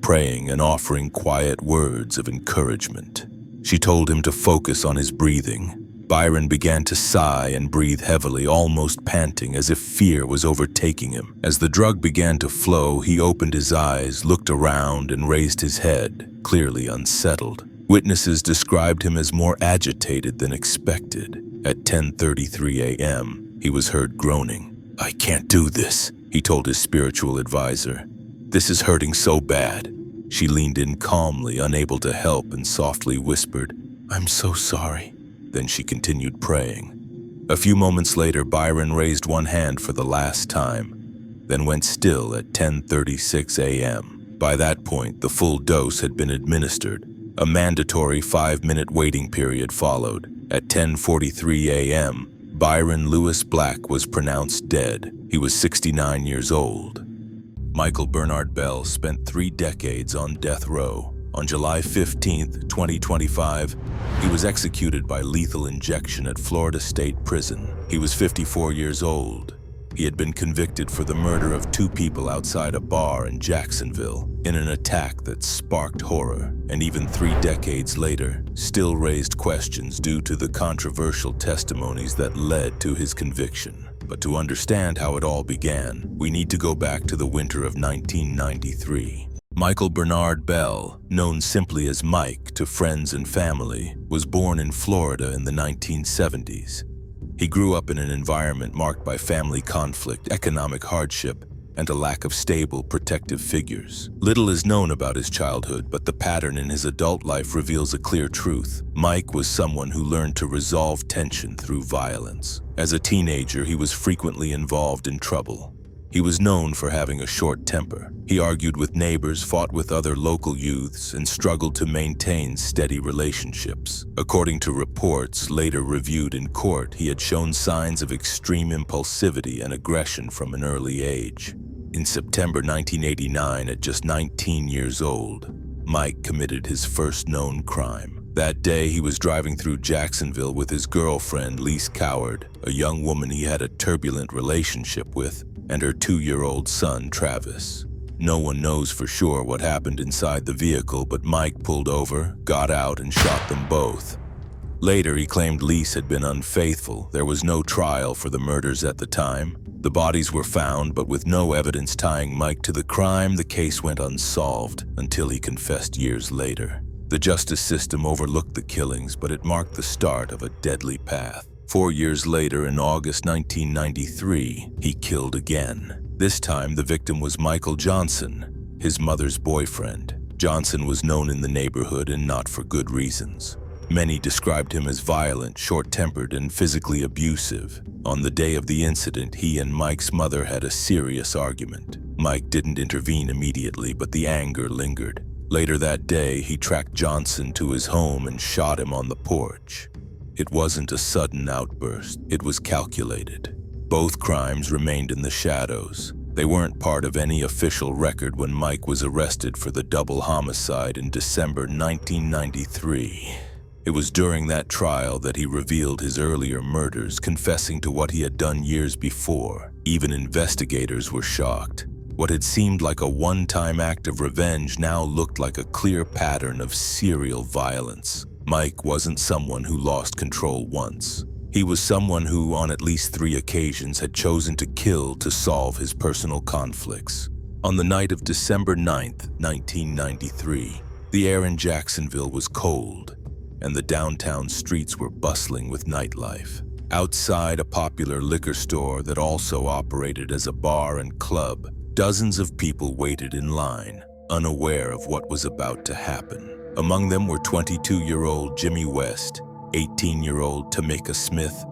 [SPEAKER 1] praying and offering quiet words of encouragement. She told him to focus on his breathing. Byron began to sigh and breathe heavily, almost panting, as if fear was overtaking him. As the drug began to flow, he opened his eyes, looked around, and raised his head, clearly unsettled. Witnesses described him as more agitated than expected. At 10:33 a.m., he was heard groaning. "I can't do this," he told his spiritual advisor. "This is hurting so bad." She leaned in calmly, unable to help, and softly whispered, "I'm so sorry." Then she continued praying. A few moments later, Byron raised one hand for the last time, then went still at 10:36 a.m. By that point, the full dose had been administered. A mandatory 5-minute waiting period followed. At 10:43 a.m., Byron Lewis Black was pronounced dead. He was 69 years old. Michael Bernard Bell spent 3 decades on death row. On July 15, 2025, he was executed by lethal injection at Florida State Prison. He was 54 years old. He had been convicted for the murder of 2 people outside a bar in Jacksonville. in an attack that sparked horror and even 3 decades later still raised questions due to the controversial testimonies that led to his conviction. But to understand how it all began, we need to go back to the winter of 1993. Michael Bernard Bell, known simply as Mike to friends and family, was born in Florida in the 1970s. He grew up in an environment marked by family conflict, economic hardship, and a lack of stable, protective figures. Little is known about his childhood, but the pattern in his adult life reveals a clear truth. Mike was someone who learned to resolve tension through violence. As a teenager, he was frequently involved in trouble. He was known for having a short temper. He argued with neighbors, fought with other local youths, and struggled to maintain steady relationships. According to reports later reviewed in court, he had shown signs of extreme impulsivity and aggression from an early age. In September 1989, at just 19 years old, Mike committed his first known crime. That day, he was driving through Jacksonville with his girlfriend, Lise Coward, a young woman he had a turbulent relationship with, and her 2-year-old son, Travis. No one knows for sure what happened inside the vehicle, but Mike pulled over, got out, and shot them both. Later, he claimed Lise had been unfaithful. There was no trial for the murders at the time. The bodies were found, but with no evidence tying Mike to the crime, the case went unsolved until he confessed years later. The justice system overlooked the killings, but it marked the start of a deadly path. 4 years later, in August 1993, he killed again. This time, the victim was Michael Johnson, his mother's boyfriend. Johnson was known in the neighborhood, and not for good reasons. Many described him as violent, short-tempered, and physically abusive. On the day of the incident, he and Mike's mother had a serious argument. Mike didn't intervene immediately, but the anger lingered. Later that day, he tracked Johnson to his home and shot him on the porch. It wasn't a sudden outburst, it was calculated. Both crimes remained in the shadows. They weren't part of any official record when Mike was arrested for the double homicide in December 1993. It was during that trial that he revealed his earlier murders, confessing to what he had done years before. Even investigators were shocked. What had seemed like a one-time act of revenge now looked like a clear pattern of serial violence. Mike wasn't someone who lost control once. He was someone who, on at least 3 occasions, had chosen to kill to solve his personal conflicts. On the night of December 9th, 1993, the air in Jacksonville was cold, and the downtown streets were bustling with nightlife. Outside a popular liquor store that also operated as a bar and club, dozens of people waited in line, unaware of what was about to happen. Among them were 22-year-old Jimmy West, 18-year-old Tamika Smith,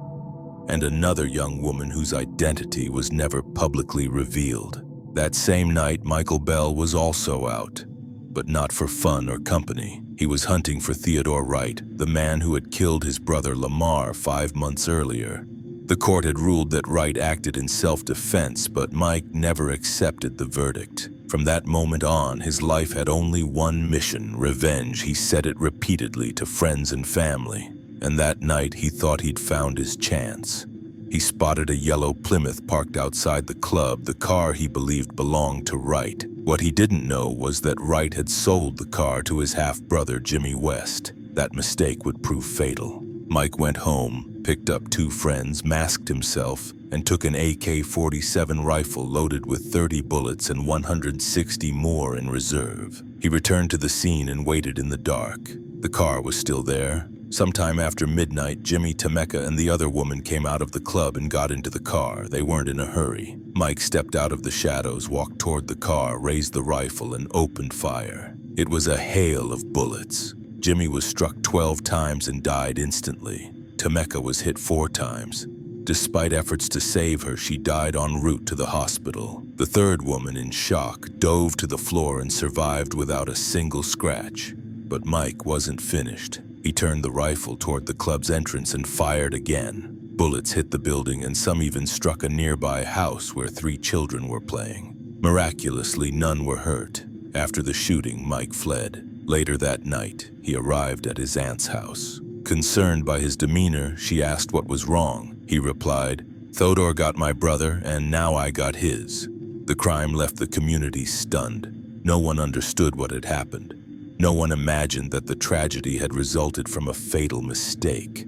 [SPEAKER 1] and another young woman whose identity was never publicly revealed. That same night, Michael Bell was also out, but not for fun or company. He was hunting for Theodore Wright, the man who had killed his brother Lamar 5 months earlier. The court had ruled that Wright acted in self-defense, but Mike never accepted the verdict. From that moment on, his life had only one mission: revenge. He said it repeatedly to friends and family. And that night, he thought he'd found his chance. He spotted a yellow Plymouth parked outside the club, the car he believed belonged to Wright. What he didn't know was that Wright had sold the car to his half-brother Jimmy West. That mistake would prove fatal. Mike went home, picked up 2 friends, masked himself, and took an AK-47 rifle loaded with 30 bullets and 160 more in reserve. He returned to the scene and waited in the dark. The car was still there. Sometime after midnight, Jimmy, Tamika, and the other woman came out of the club and got into the car. They weren't in a hurry. Mike stepped out of the shadows, walked toward the car, raised the rifle, and opened fire. It was a hail of bullets. Jimmy was struck 12 times and died instantly. Tamika was hit 4 times. Despite efforts to save her, she died en route to the hospital. The third woman, in shock, dove to the floor and survived without a single scratch. But Mike wasn't finished. He turned the rifle toward the club's entrance and fired again. Bullets hit the building, and some even struck a nearby house where 3 children were playing. Miraculously, none were hurt. After the shooting, Mike fled. Later that night, he arrived at his aunt's house. Concerned by his demeanor, she asked what was wrong. He replied, "Theodore got my brother, and now I got his." The crime left the community stunned. No one understood what had happened. No one imagined that the tragedy had resulted from a fatal mistake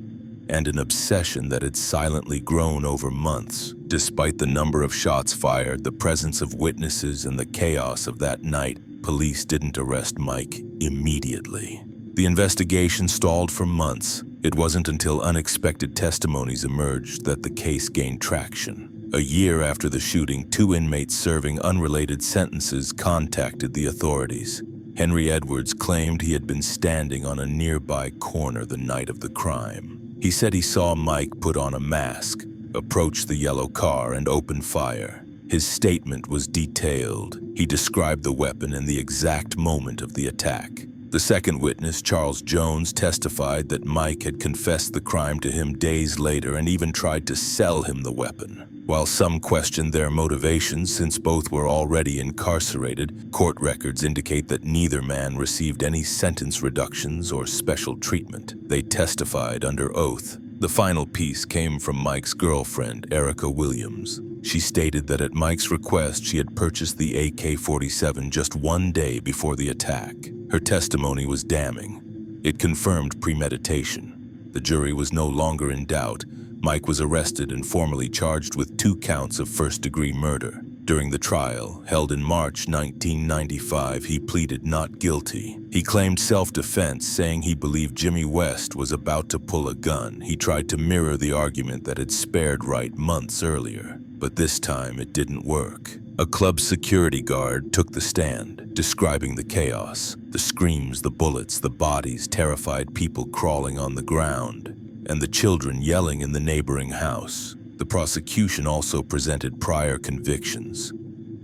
[SPEAKER 1] and an obsession that had silently grown over months. Despite the number of shots fired, the presence of witnesses, and the chaos of that night, police didn't arrest Mike immediately. The investigation stalled for months. It wasn't until unexpected testimonies emerged that the case gained traction. A year after the shooting, 2 inmates serving unrelated sentences contacted the authorities. Henry Edwards claimed he had been standing on a nearby corner the night of the crime. He said he saw Mike put on a mask, approach the yellow car, and open fire. His statement was detailed. He described the weapon and the exact moment of the attack. The second witness, Charles Jones, testified that Mike had confessed the crime to him days later and even tried to sell him the weapon. While some questioned their motivations since both were already incarcerated, court records indicate that neither man received any sentence reductions or special treatment. They testified under oath. The final piece came from Mike's girlfriend, Erica Williams. She stated that at Mike's request, she had purchased the AK-47 just 1 day before the attack. Her testimony was damning. It confirmed premeditation. The jury was no longer in doubt. Mike was arrested and formally charged with 2 counts of first-degree murder. During the trial, held in March 1995, he pleaded not guilty. He claimed self-defense, saying he believed Jimmy West was about to pull a gun. He tried to mirror the argument that had spared Wright months earlier, but this time it didn't work. A club security guard took the stand, describing the chaos, the screams, the bullets, the bodies, terrified people crawling on the ground, and the children yelling in the neighboring house. The prosecution also presented prior convictions.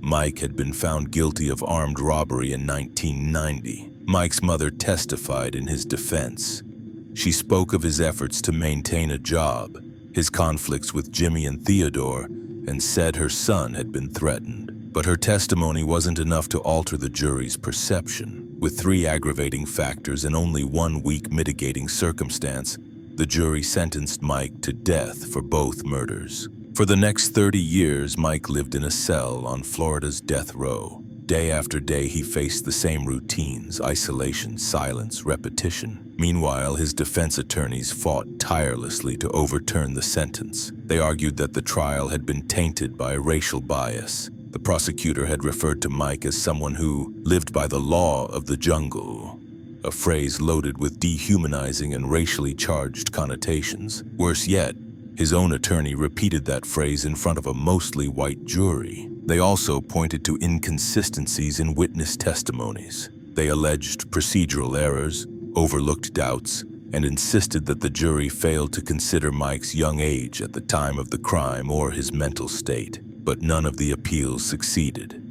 [SPEAKER 1] Mike had been found guilty of armed robbery in 1990. Mike's mother testified in his defense. She spoke of his efforts to maintain a job, his conflicts with Jimmy and Theodore, and said her son had been threatened. But her testimony wasn't enough to alter the jury's perception. With 3 aggravating factors and only 1 weak mitigating circumstance, the jury sentenced Mike to death for both murders. For the next 30 years, Mike lived in a cell on Florida's death row. Day after day, he faced the same routines: isolation, silence, repetition. Meanwhile, his defense attorneys fought tirelessly to overturn the sentence. They argued that the trial had been tainted by racial bias. The prosecutor had referred to Mike as someone who lived by the law of the jungle, a phrase loaded with dehumanizing and racially charged connotations. Worse yet, his own attorney repeated that phrase in front of a mostly white jury. They also pointed to inconsistencies in witness testimonies. They alleged procedural errors, overlooked doubts, and insisted that the jury failed to consider Mike's young age at the time of the crime or his mental state. But none of the appeals succeeded.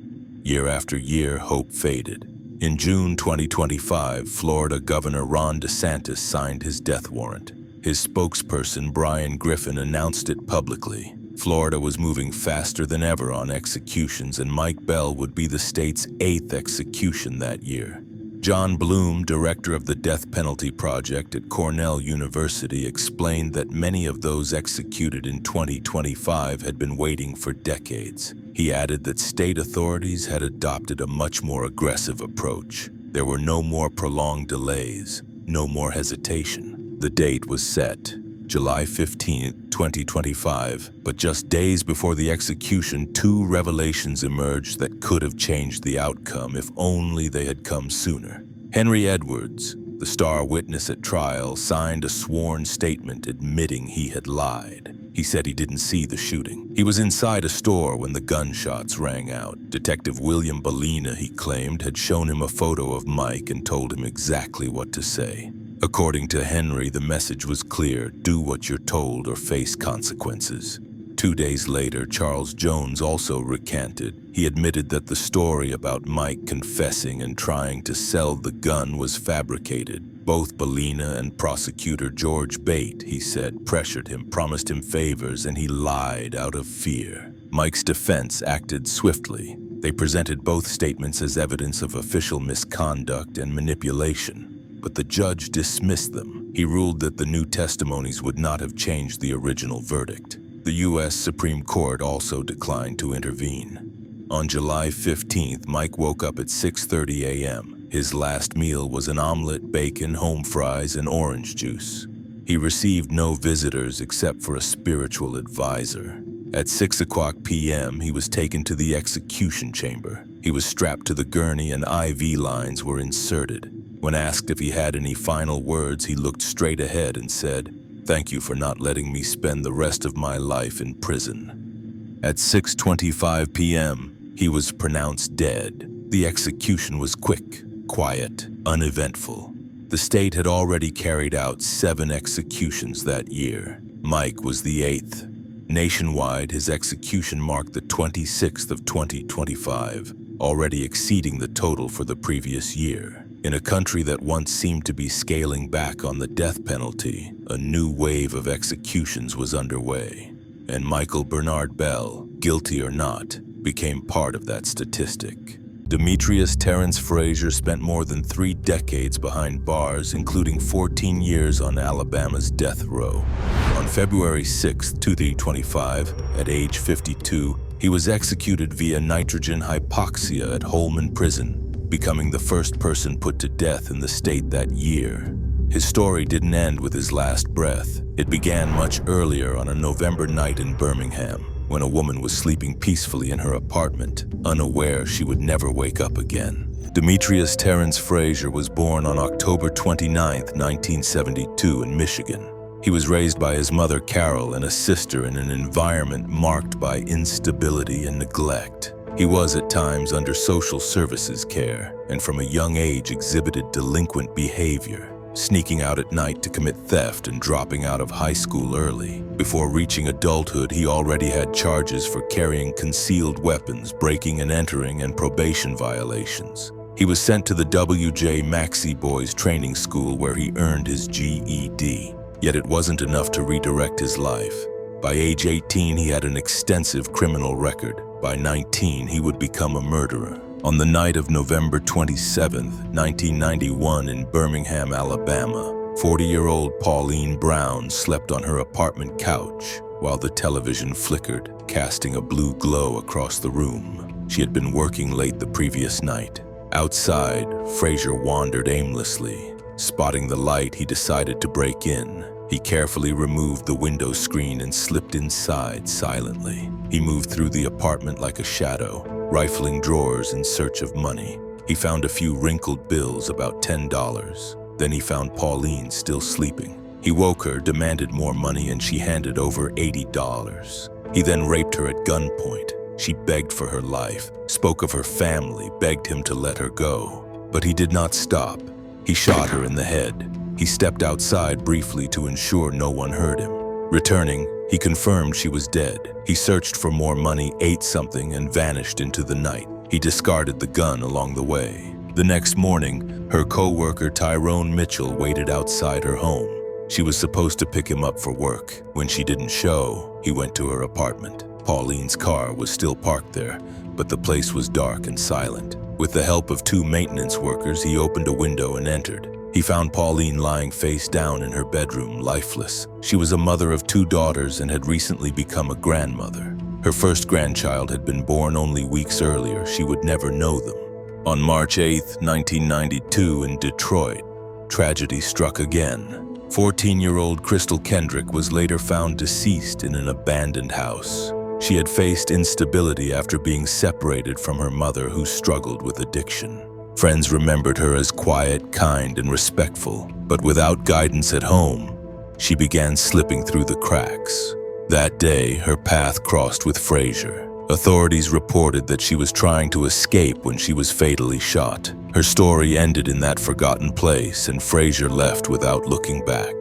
[SPEAKER 1] Year after year, hope faded. In June 2025, Florida Governor Ron DeSantis signed his death warrant. His spokesperson, Brian Griffin, announced it publicly. Florida was moving faster than ever on executions, and Mike Bell would be the state's 8th execution that year. John Bloom, director of the Death Penalty Project at Cornell University, explained that many of those executed in 2025 had been waiting for decades. He added that state authorities had adopted a much more aggressive approach. There were no more prolonged delays, no more hesitation. The date was set, July 15, 2025, but just days before the execution, 2 revelations emerged that could have changed the outcome if only they had come sooner. Henry Edwards, the star witness at trial, signed a sworn statement admitting he had lied. He said he didn't see the shooting. He was inside a store when the gunshots rang out. Detective William Bellina, he claimed, had shown him a photo of Mike and told him exactly what to say. According to Henry, the message was clear: do what you're told or face consequences. 2 days later, Charles Jones also recanted. He admitted that the story about Mike confessing and trying to sell the gun was fabricated. Both Bellina and prosecutor George Bate, he said, pressured him, promised him favors, and he lied out of fear. Mike's defense acted swiftly. They presented both statements as evidence of official misconduct and manipulation, but the judge dismissed them. He ruled that the new testimonies would not have changed the original verdict. The U.S. Supreme Court also declined to intervene. On July 15th, Mike woke up at 6:30 a.m. His last meal was an omelet, bacon, home fries, and orange juice. He received no visitors except for a spiritual advisor. At 6 o'clock p.m., he was taken to the execution chamber. He was strapped to the gurney and IV lines were inserted. When asked if he had any final words, he looked straight ahead and said, "Thank you for not letting me spend the rest of my life in prison." At 6:25 p.m., he was pronounced dead. The execution was quick, quiet, uneventful. The state had already carried out 7 executions that year. Mike was the 8th. Nationwide, his execution marked the 26th of 2025, already exceeding the total for the previous year. In a country that once seemed to be scaling back on the death penalty, a new wave of executions was underway. And Michael Bernard Bell, guilty or not, became part of that statistic. Demetrius Terrence Frazier spent more than 3 decades behind bars, including 14 years on Alabama's death row. On February 6, 2025, at age 52, he was executed via nitrogen hypoxia at Holman Prison, becoming the first person put to death in the state that year. His story didn't end with his last breath. It began much earlier on a November night in Birmingham, when a woman was sleeping peacefully in her apartment, unaware she would never wake up again. Demetrius Terrence Frazier was born on October 29, 1972 in Michigan. He was raised by his mother Carol and a sister in an environment marked by instability and neglect. He was at times under social services care and from a young age exhibited delinquent behavior, sneaking out at night to commit theft and dropping out of high school early. Before reaching adulthood, he already had charges for carrying concealed weapons, breaking and entering, and probation violations. He was sent to the W.J. Maxey Boys Training School where he earned his GED. Yet it wasn't enough to redirect his life. By age 18, he had an extensive criminal record. By 19, he would become a murderer. On the night of November 27, 1991 in Birmingham, Alabama, 40-year-old Pauline Brown slept on her apartment couch while the television flickered, casting a blue glow across the room. She had been working late the previous night. Outside, Frazier wandered aimlessly. Spotting the light, he decided to break in. He carefully removed the window screen and slipped inside silently. He moved through the apartment like a shadow, rifling drawers in search of money. He found a few wrinkled bills, about $10. Then he found Pauline still sleeping. He woke her, demanded more money, and she handed over $80. He then raped her at gunpoint. She begged for her life, spoke of her family, begged him to let her go. But he did not stop. He shot her in the head. He stepped outside briefly to ensure no one heard him. Returning, he confirmed she was dead. He searched for more money, ate something, and vanished into the night. He discarded the gun along the way. The next morning, her co-worker Tyrone Mitchell waited outside her home. She was supposed to pick him up for work. When she didn't show, he went to her apartment. Pauline's car was still parked there, but the place was dark and silent. With the help of 2 maintenance workers, he opened a window and entered. He found Pauline lying face down in her bedroom, lifeless. She was a mother of 2 daughters and had recently become a grandmother. Her first grandchild had been born only weeks earlier. She would never know them. On March 8, 1992, in Detroit, tragedy struck again. 14-year-old Crystal Kendrick was later found deceased in an abandoned house. She had faced instability after being separated from her mother, who struggled with addiction. Friends remembered her as quiet, kind, and respectful, but without guidance at home, she began slipping through the cracks. That day, her path crossed with Frazier. Authorities reported that she was trying to escape when she was fatally shot. Her story ended in that forgotten place, and Frazier left without looking back.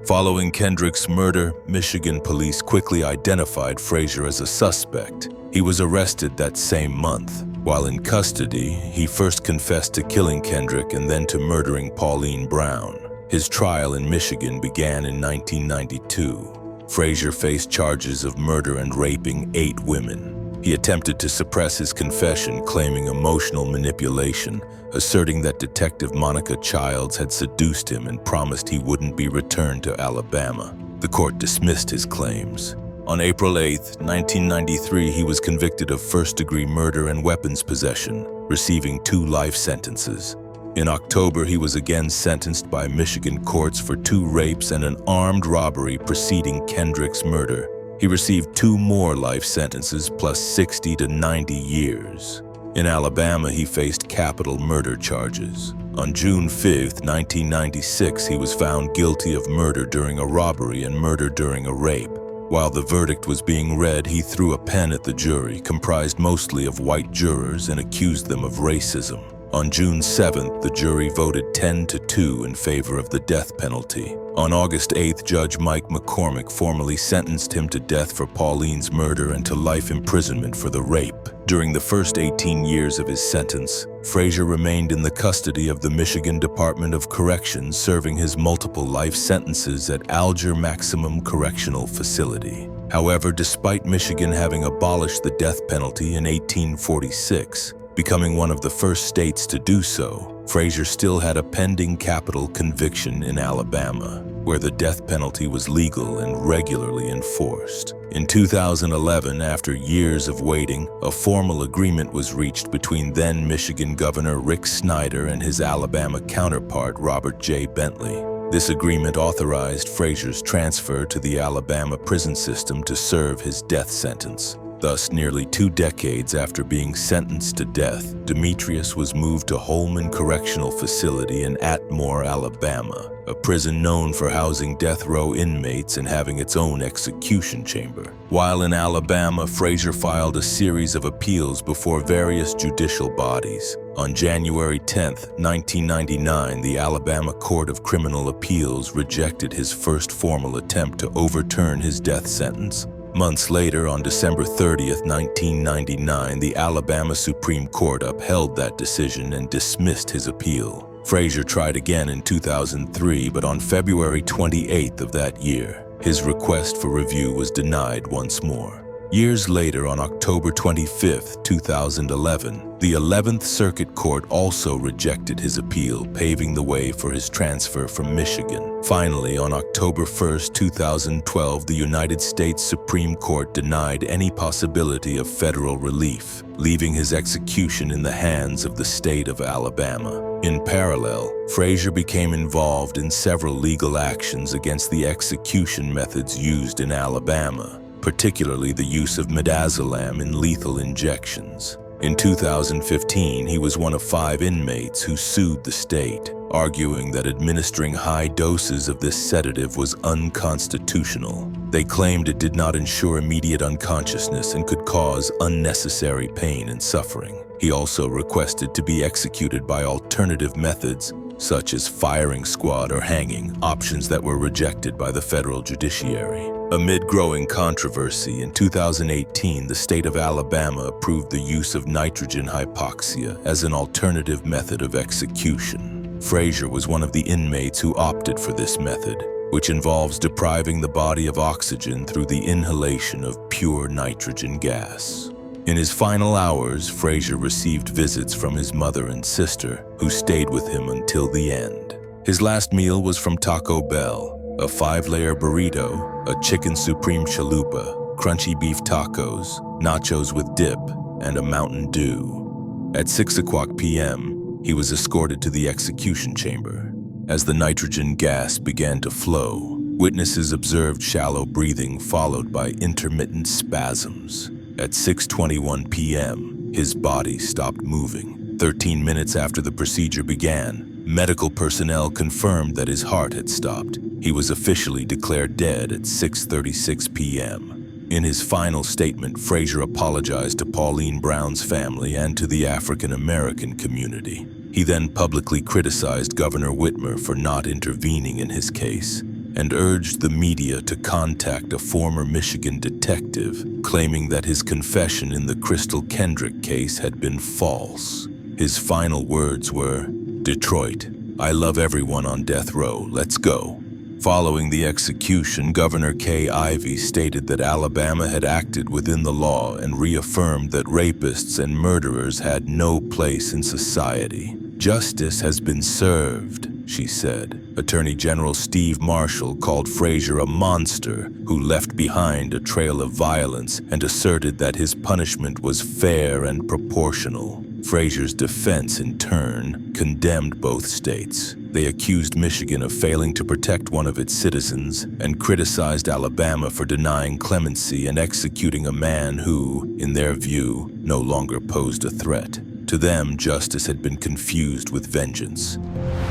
[SPEAKER 1] Following Kendrick's murder, Michigan police quickly identified Frazier as a suspect. He was arrested that same month. While in custody, he first confessed to killing Kendrick and then to murdering Pauline Brown. His trial in Michigan began in 1992. Frazier faced charges of murder and raping 8 women. He attempted to suppress his confession, claiming emotional manipulation, asserting that Detective Monica Childs had seduced him and promised he wouldn't be returned to Alabama. The court dismissed his claims. On April 8, 1993, he was convicted of first-degree murder and weapons possession, receiving 2 life sentences. In October, he was again sentenced by Michigan courts for 2 rapes and an armed robbery preceding Kendrick's murder. He received 2 more life sentences plus 60 to 90 years. In Alabama, he faced capital murder charges. On June 5, 1996, he was found guilty of murder during a robbery and murder during a rape. While the verdict was being read, he threw a pen at the jury, comprised mostly of white jurors, and accused them of racism. On June 7th, the jury voted 10-2 in favor of the death penalty. On August 8th, Judge Mike McCormick formally sentenced him to death for Pauline's murder and to life imprisonment for the rape. During the first 18 years of his sentence, Frazier remained in the custody of the Michigan Department of Corrections, serving his multiple life sentences at Alger Maximum Correctional Facility. However, despite Michigan having abolished the death penalty in 1846, becoming one of the first states to do so, Frazier still had a pending capital conviction in Alabama, where the death penalty was legal and regularly enforced. In 2011, after years of waiting, a formal agreement was reached between then Michigan Governor Rick Snyder and his Alabama counterpart Robert J. Bentley. This agreement authorized Frazier's transfer to the Alabama prison system to serve his death sentence. Thus, nearly 2 decades after being sentenced to death, Demetrius was moved to Holman Correctional Facility in Atmore, Alabama, a prison known for housing death row inmates and having its own execution chamber. While in Alabama, Frazier filed a series of appeals before various judicial bodies. On January 10, 1999, the Alabama Court of Criminal Appeals rejected his first formal attempt to overturn his death sentence. Months later, on December 30, 1999, the Alabama Supreme Court upheld that decision and dismissed his appeal. Frazier tried again in 2003, but on February 28th of that year, his request for review was denied once more. Years later, on October 25, 2011, the 11th Circuit Court also rejected his appeal, paving the way for his transfer from Michigan. Finally, on October 1, 2012, the United States Supreme Court denied any possibility of federal relief, leaving his execution in the hands of the state of Alabama. In parallel, Frazier became involved in several legal actions against the execution methods used in Alabama, particularly the use of midazolam in lethal injections. In 2015, he was one of 5 inmates who sued the state, arguing that administering high doses of this sedative was unconstitutional. They claimed it did not ensure immediate unconsciousness and could cause unnecessary pain and suffering. He also requested to be executed by alternative methods, such as firing squad or hanging, options that were rejected by the federal judiciary. Amid growing controversy, in 2018, the state of Alabama approved the use of nitrogen hypoxia as an alternative method of execution. Frazier was one of the inmates who opted for this method, which involves depriving the body of oxygen through the inhalation of pure nitrogen gas. In his final hours, Frazier received visits from his mother and sister, who stayed with him until the end. His last meal was from Taco Bell, a 5-layer burrito, a chicken supreme chalupa, crunchy beef tacos, nachos with dip, and a Mountain Dew. At 6 p.m., he was escorted to the execution chamber. As the nitrogen gas began to flow, witnesses observed shallow breathing followed by intermittent spasms. At 6:21 p.m., his body stopped moving. 13 minutes after the procedure began, medical personnel confirmed that his heart had stopped. He was officially declared dead at 6:36 p.m. In his final statement, Frazier apologized to Pauline Brown's family and to the African American community. He then publicly criticized Governor Whitmer for not intervening in his case and urged the media to contact a former Michigan detective, claiming that his confession in the Crystal Kendrick case had been false. His final words were, "Detroit, I love everyone on death row, let's go." Following the execution, Governor Kay Ivey stated that Alabama had acted within the law and reaffirmed that rapists and murderers had no place in society. "Justice has been served," she said. Attorney General Steve Marshall called Frazier a monster who left behind a trail of violence and asserted that his punishment was fair and proportional. Frazier's defense, in turn, condemned both states. They accused Michigan of failing to protect one of its citizens and criticized Alabama for denying clemency and executing a man who, in their view, no longer posed a threat. To them, justice had been confused with vengeance.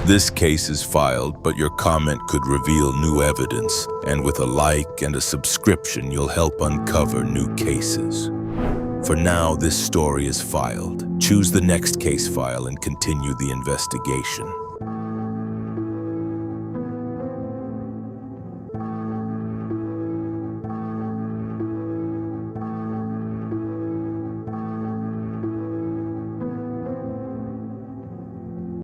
[SPEAKER 1] This case is filed, but your comment could reveal new evidence, and with a like and a subscription, you'll help uncover new cases. For now, this story is filed. Choose the next case file and continue the investigation.